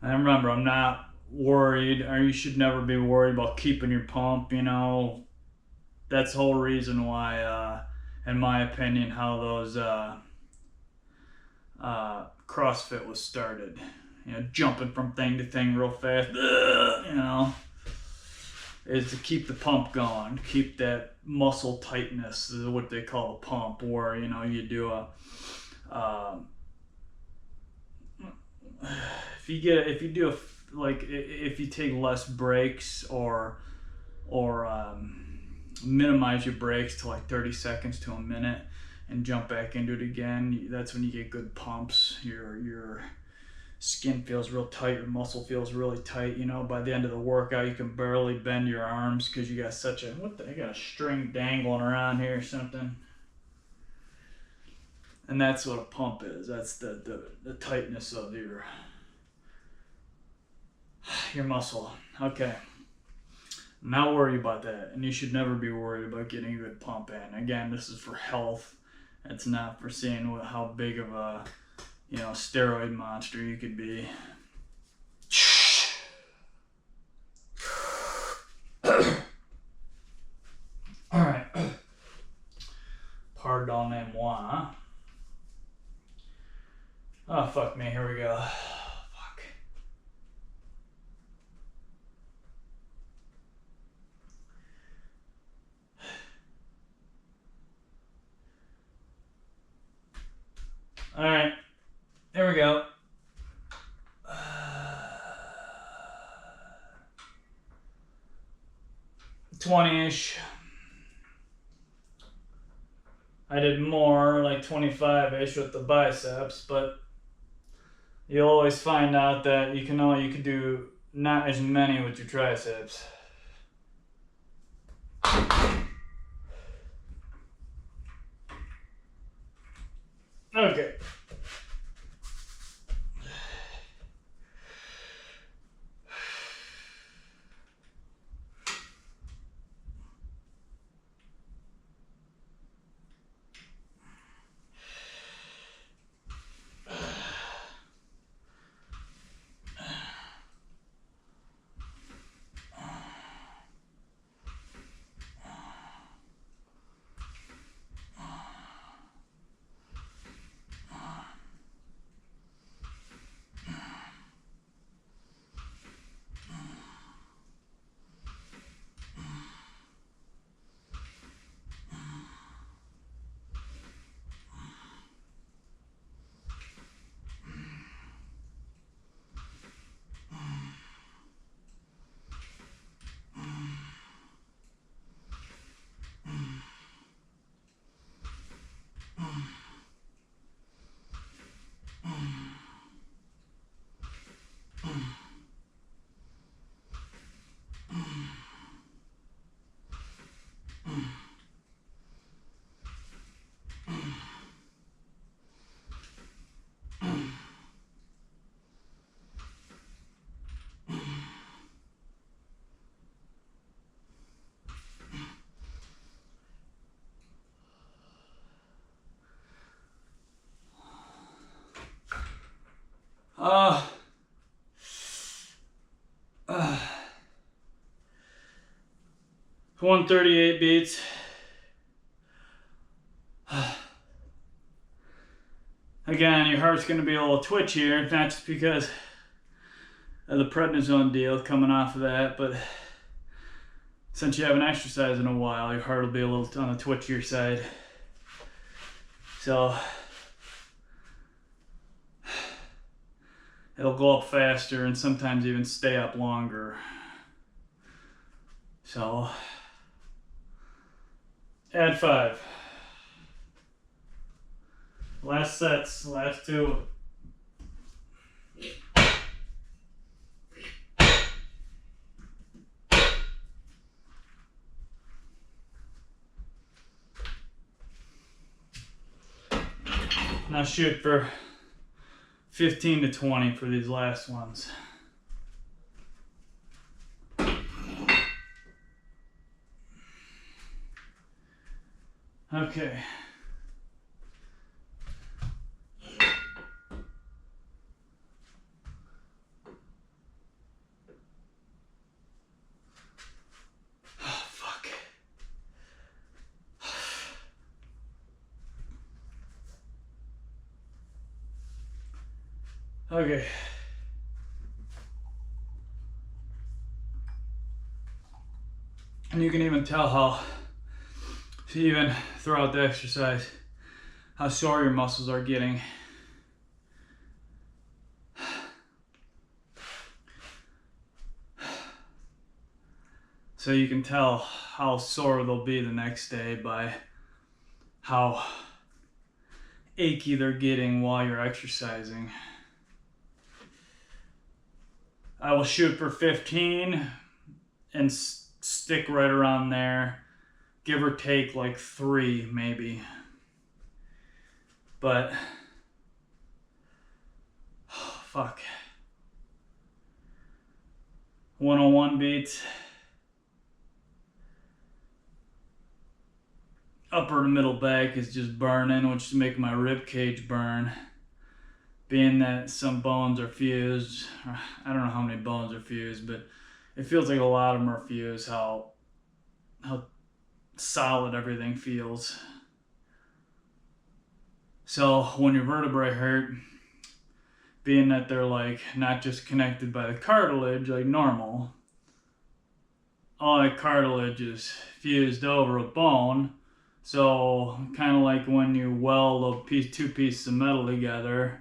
And remember, I'm not worried, or you should never be worried about keeping your pump, you know. That's the whole reason why, in my opinion, how those CrossFit was started. You know, jumping from thing to thing real fast, you know, is to keep the pump going, keep that muscle tightness, is what they call a pump, or, you know, you do a, if you take less breaks or minimize your breaks to like 30 seconds to a minute and jump back into it again, that's when you get good pumps. Your skin feels real tight, your muscle feels really tight, you know. By the end of the workout you can barely bend your arms because you got such a, I got a string dangling around here or something. And that's what a pump is. That's the tightness of your muscle. Okay. Not worry about that, and you should never be worried about getting a good pump in. Again, this is for health. It's not for seeing how big of a, you know, steroid monster you could be. All right. Pardonnez-moi. Oh, fuck me. Here we go. Fuck. All right. There we go. 20-ish. I did more, like 25-ish with the biceps, but you'll always find out that you can do not as many with your triceps. Okay. 138 beats. Again, your heart's going to be a little twitchier, not just because of the prednisone deal coming off of that, but since you haven't exercised in a while, your heart will be a little on the twitchier side. So it'll go up faster and sometimes even stay up longer. So add 5. Last sets, last 2. Now shoot for 15 to 20 for these last ones. Okay. Oh, fuck. Okay. And you can even tell how, even throughout the exercise, how sore your muscles are getting. So you can tell how sore they'll be the next day by how achy they're getting while you're exercising. I will shoot for 15 and stick right around there, give or take like 3 maybe. But oh, fuck. 101 beats. Upper and middle back is just burning, which is making my rib cage burn. Being that some bones are fused, I don't know how many bones are fused, but it feels like a lot of them are fused, how solid everything feels. So when your vertebrae hurt, being that they're like not just connected by the cartilage like normal, all that cartilage is fused over a bone. So kind of like when you weld two pieces of metal together,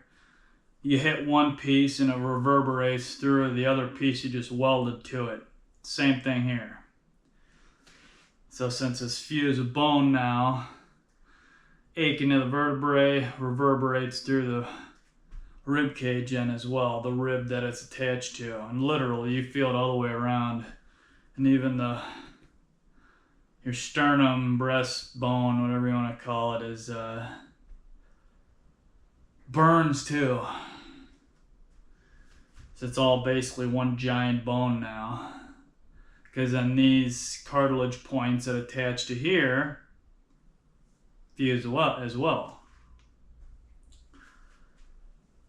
you hit one piece and it reverberates through the other piece you just welded to it. Same thing here. So since it's fused with bone now, aching to the vertebrae reverberates through the rib cage in as well, the rib that it's attached to. And literally you feel it all the way around. And even your sternum, breastbone, whatever you want to call it, is burns too. So it's all basically one giant bone now. Because then these cartilage points that attach to here fuse as well.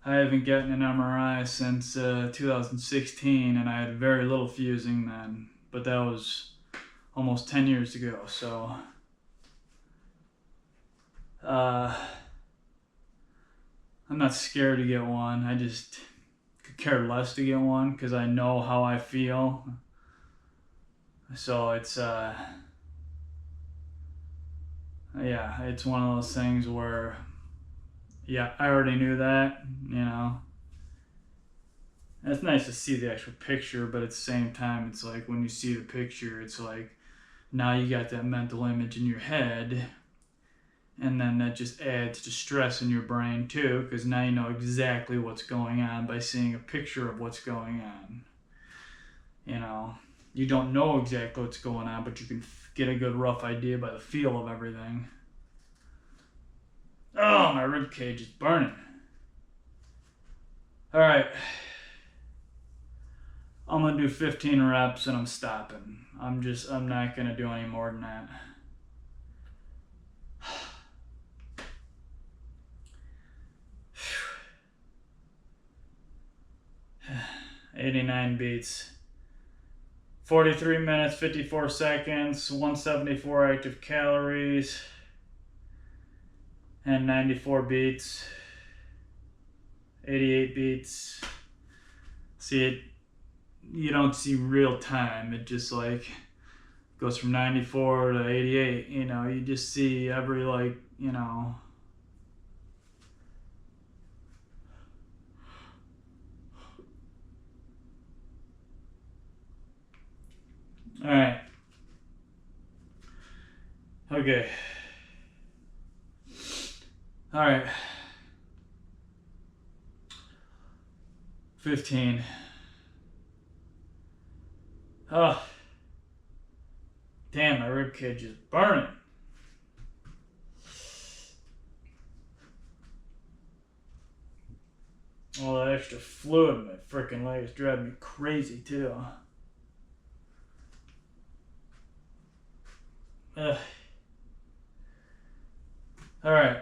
I haven't gotten an MRI since 2016, and I had very little fusing then. But that was almost 10 years ago, so I'm not scared to get one. I just could care less to get one because I know how I feel. So it's yeah, it's one of those things where, yeah, I already knew that, you know. And it's nice to see the actual picture, but at the same time, it's like when you see the picture, it's like now you got that mental image in your head, and then that just adds to stress in your brain too, because now you know exactly what's going on by seeing a picture of what's going on. You know, you don't know exactly what's going on, but you can get a good rough idea by the feel of everything. Oh, my rib cage is burning. All right. I'm gonna do 15 reps and I'm stopping. I'm not gonna do any more than that. 89 beats. 43 minutes, 54 seconds, 174 active calories, and 94 beats, 88 beats. See it, you don't see real time. It just like goes from 94 to 88, you know, you just see every like, you know, all right. Okay. All right. 15. Oh, damn, my rib cage is burning. All that extra fluid in my freaking leg is driving me crazy too. Ugh. All right.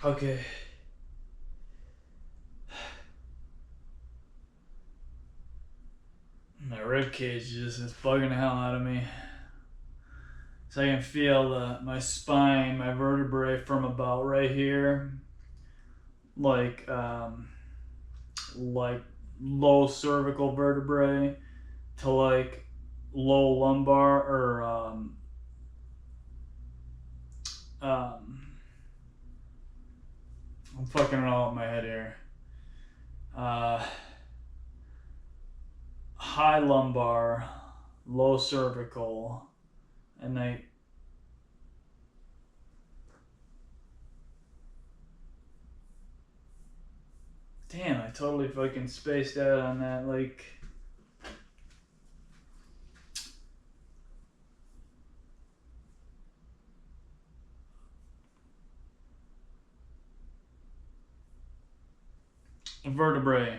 Okay. My rib cage just is bugging the hell out of me. So I can feel my spine, my vertebrae from about right here, like low cervical vertebrae to like low lumbar or I'm fucking it all up my head here. High lumbar, low cervical, and damn, I totally fucking spaced out on that, like, vertebrae.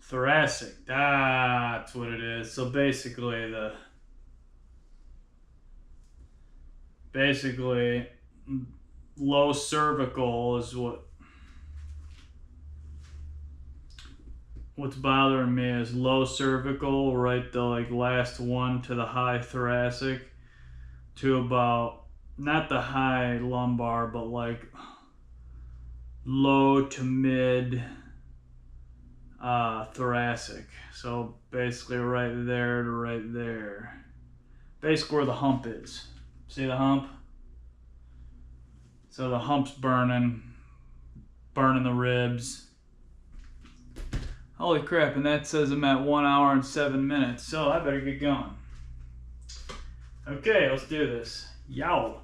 Thoracic, that's what it is. So basically low cervical is what's bothering me is low cervical, right? The like last one to the high thoracic to about not the high lumbar, but like low to mid thoracic. So basically right there to right there. Basically where the hump is. See the hump? So the hump's burning the ribs. Holy crap, and that says I'm at 1 hour and 7 minutes, so I better get going. Okay, let's do this. Yow.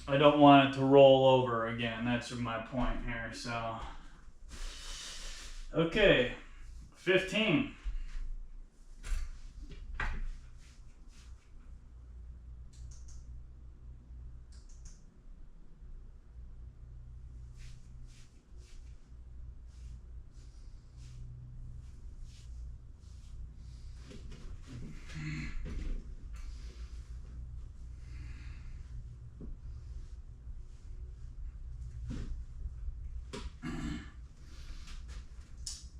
I don't want it to roll over again. That's my point here. So, okay, 15.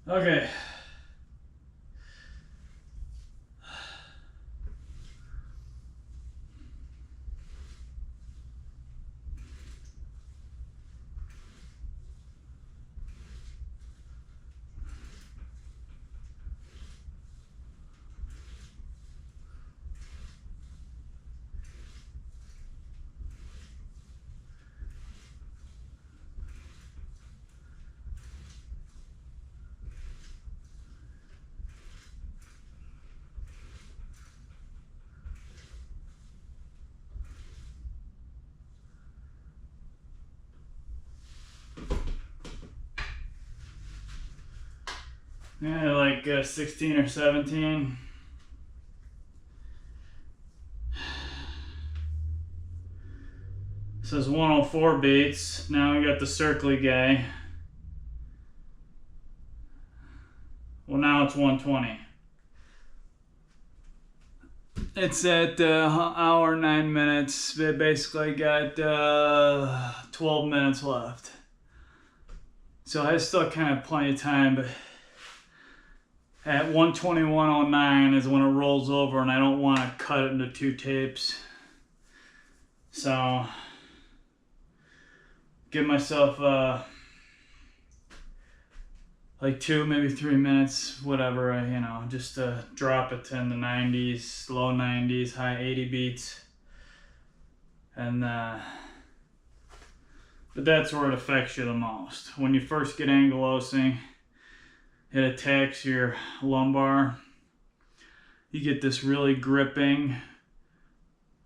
Okay. Yeah, like 16 or 17. says 104 beats. Now we got the circly guy. Well, now it's 120. It's at hour 9 minutes. They basically got 12 minutes left. So I still kind of plenty of time, but at 121.09 is when it rolls over, and I don't want to cut it into 2 tapes. So give myself like 2, maybe 3 minutes, whatever, just to drop it in the 90s, low 90s, high 80 beats. And but that's where it affects you the most. When you first get ankylosing, it attacks your lumbar. You get this really gripping,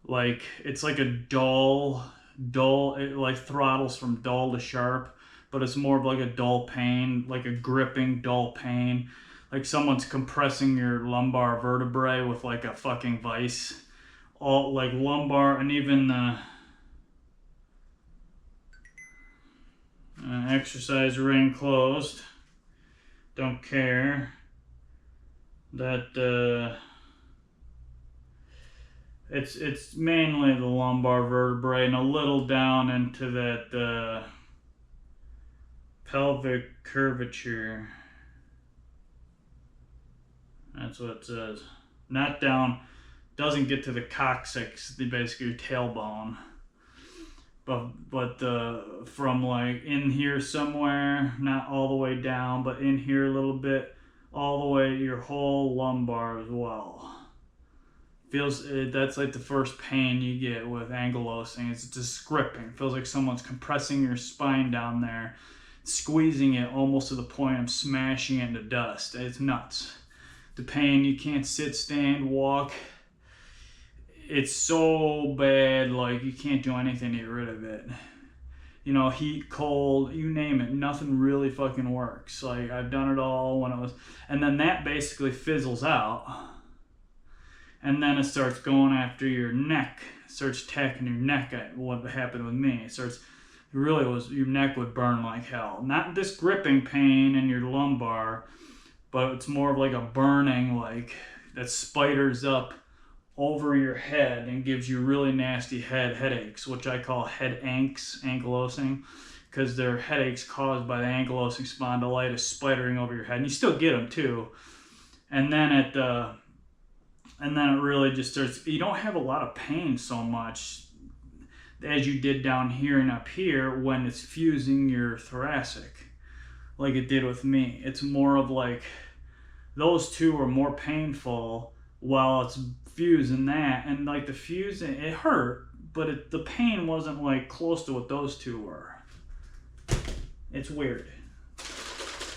like it's like a dull, it like throttles from dull to sharp, but it's more of like a dull pain, like a gripping dull pain, like someone's compressing your lumbar vertebrae with like a fucking vice. All like lumbar, and even exercise ring closed. Don't care. That it's mainly the lumbar vertebrae and a little down into that pelvic curvature. That's what it says. Not down. Doesn't get to the coccyx, basically your tailbone. But from like in here somewhere, not all the way down, but in here a little bit, all the way your whole lumbar as well. That's like the first pain you get with ankylosing. It's just gripping. It feels like someone's compressing your spine down there, squeezing it almost to the point of smashing it into dust. It's nuts. The pain, you can't sit, stand, walk. It's so bad, like you can't do anything to get rid of it. Heat, cold, you name it, nothing really fucking works. Like I've done it all when it was, and then that basically fizzles out, and then it starts going after your neck. It starts attacking your neck. What happened with me? Your neck would burn like hell. Not this gripping pain in your lumbar, but it's more of like a burning, like that spiders up over your head and gives you really nasty headaches, which I call head ankylosing, because they're headaches caused by the ankylosing spondylitis spidering over your head, and you still get them too. And then it really just starts. You don't have a lot of pain so much as you did down here and up here when it's fusing your thoracic, like it did with me. It's more of like those two are more painful while it's fusing that, and like the fusing, it hurt, but the pain wasn't like close to what those two were. It's weird.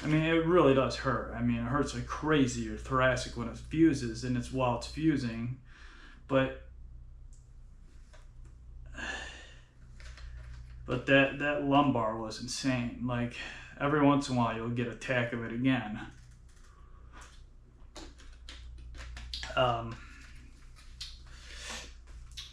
I mean, it really does hurt. I mean, it hurts like crazy, your thoracic, when it fuses, and it's while it's fusing, but that lumbar was insane. Like every once in a while you'll get an attack of it again.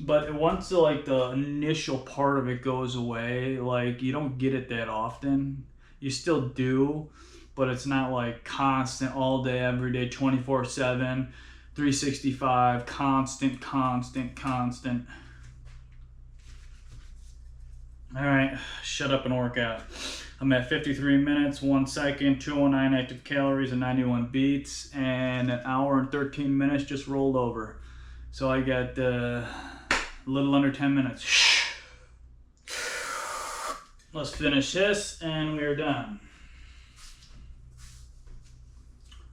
But once the initial part of it goes away, like you don't get it that often. You still do, but it's not like constant all day, every day, 24/7, 365, constant. All right, shut up and work out. I'm at 53 minutes, 1 second, 209 active calories, and 91 beats, and an hour and 13 minutes just rolled over. So I got a little under 10 minutes. Let's finish this, and we're done.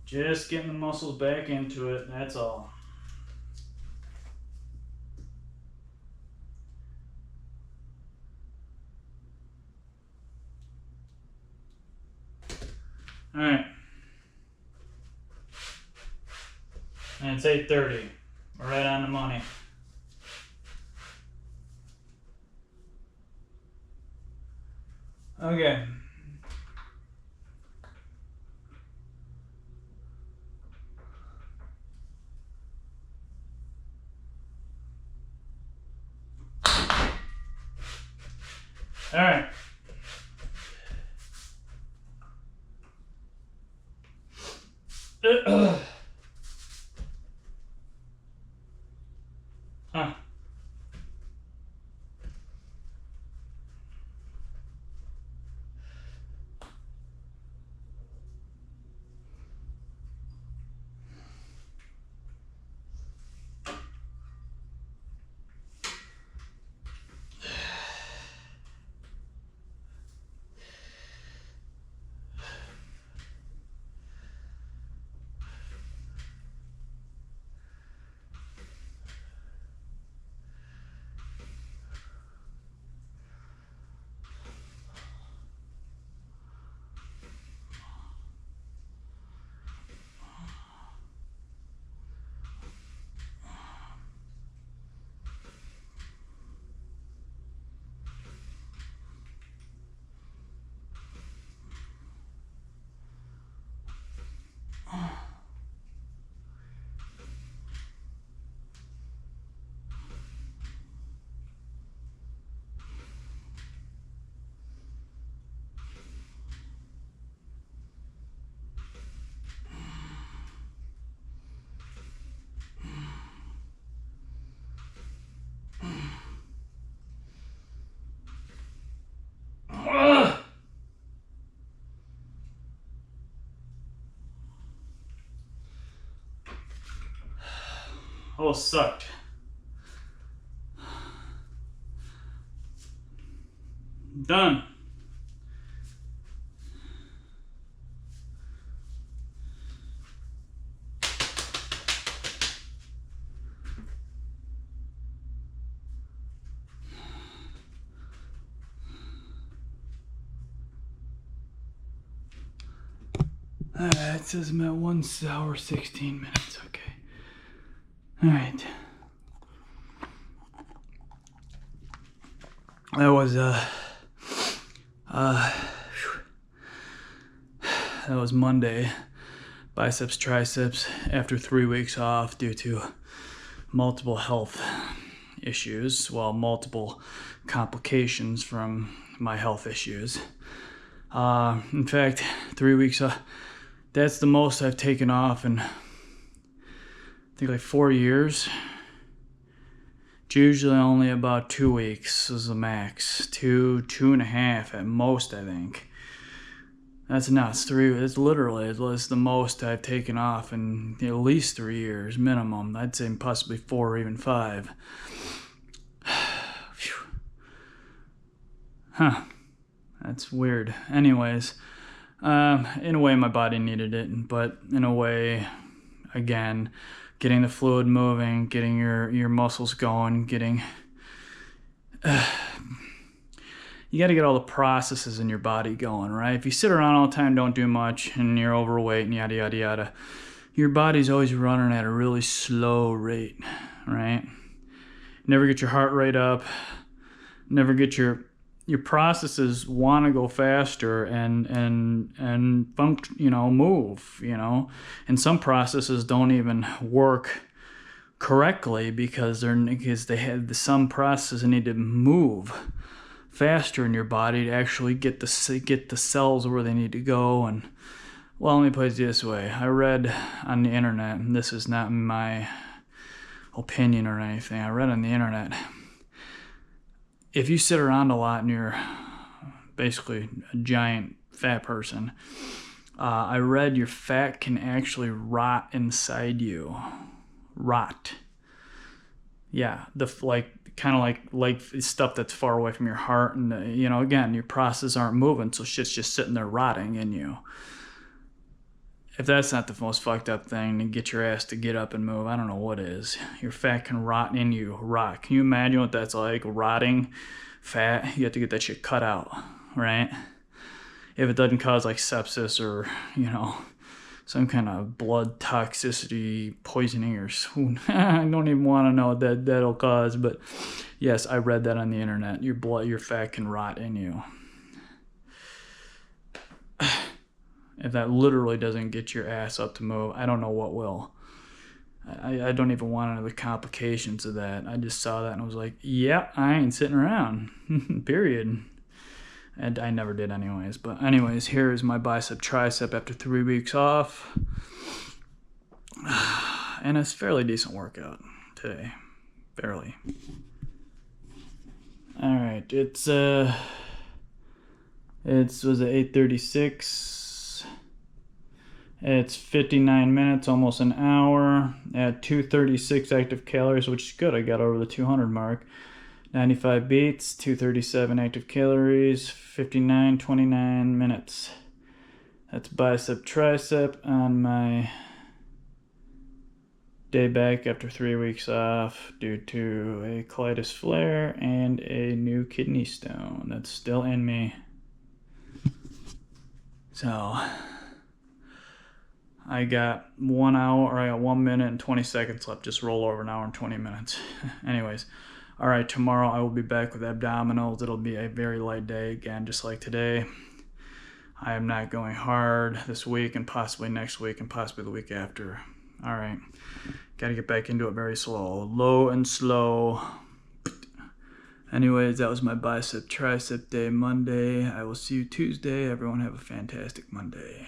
Just getting the muscles back into it, that's all. All right, and it's 8:30. We're right on the money. Okay. All right. Huh. Oh, sucked. Done. Alright, it says I'm at 1 hour 16 minutes. Okay. Alright. That was Monday. Biceps, triceps, after 3 weeks off due to multiple health issues, well, multiple complications from my health issues. In fact, 3 weeks off, that's the most I've taken off in, I think, like 4 years. It's usually only about 2 weeks is the max. 2.5 at most, I think. That's nuts. It's literally, it's the most I've taken off in at least 3 years minimum. I'd say possibly 4 or even 5. Huh. That's weird. Anyways, in a way my body needed it, but in a way, again, getting the fluid moving, getting your muscles going, getting... you got to get all the processes in your body going, right? If you sit around all the time, don't do much, and you're overweight and yada, yada, yada, your body's always running at a really slow rate, right? Never get your heart rate up, never get your processes want to go faster and function, move, and some processes don't even work correctly because they have some processes that need to move faster in your body to actually get the cells where they need to go. And well, let me put it this way: I read on the internet, and this is not my opinion or anything. I read on the internet, if you sit around a lot and you're basically a giant fat person, I read your fat can actually rot inside you. Rot. Yeah, kind of like stuff that's far away from your heart, and again, your processes aren't moving, so shit's just sitting there rotting in you. If that's not the most fucked up thing to get your ass to get up and move, I don't know what is. Your fat can rot in you. Rot. Can you imagine what that's like? Rotting fat. You have to get that shit cut out, right? If it doesn't cause like sepsis or some kind of blood toxicity, poisoning, or I don't even want to know what that'll cause. But yes, I read that on the internet. Your fat can rot in you. If that literally doesn't get your ass up to move, I don't know what will. I don't even want to know the complications of that. I just saw that and I was like, yeah, I ain't sitting around. Period. And I never did anyways. But anyways, here is my bicep tricep after 3 weeks off. And it's a fairly decent workout today. Fairly. Alright, was it 8:36? It's 59 minutes, almost an hour, at 236 active calories, which is good. I got over the 200 mark. 95 beats, 237 active calories, 29 minutes. That's bicep tricep on my day back after 3 weeks off due to a colitis flare and a new kidney stone that's still in me. So I got 1 minute and 20 seconds left. Just roll over an hour and 20 minutes. Anyways, all right, tomorrow I will be back with abdominals. It'll be a very light day again, just like today. I am not going hard this week and possibly next week and possibly the week after. All right, got to get back into it very slow, low and slow. Anyways, that was my bicep tricep day Monday. I will see you Tuesday. Everyone have a fantastic Monday.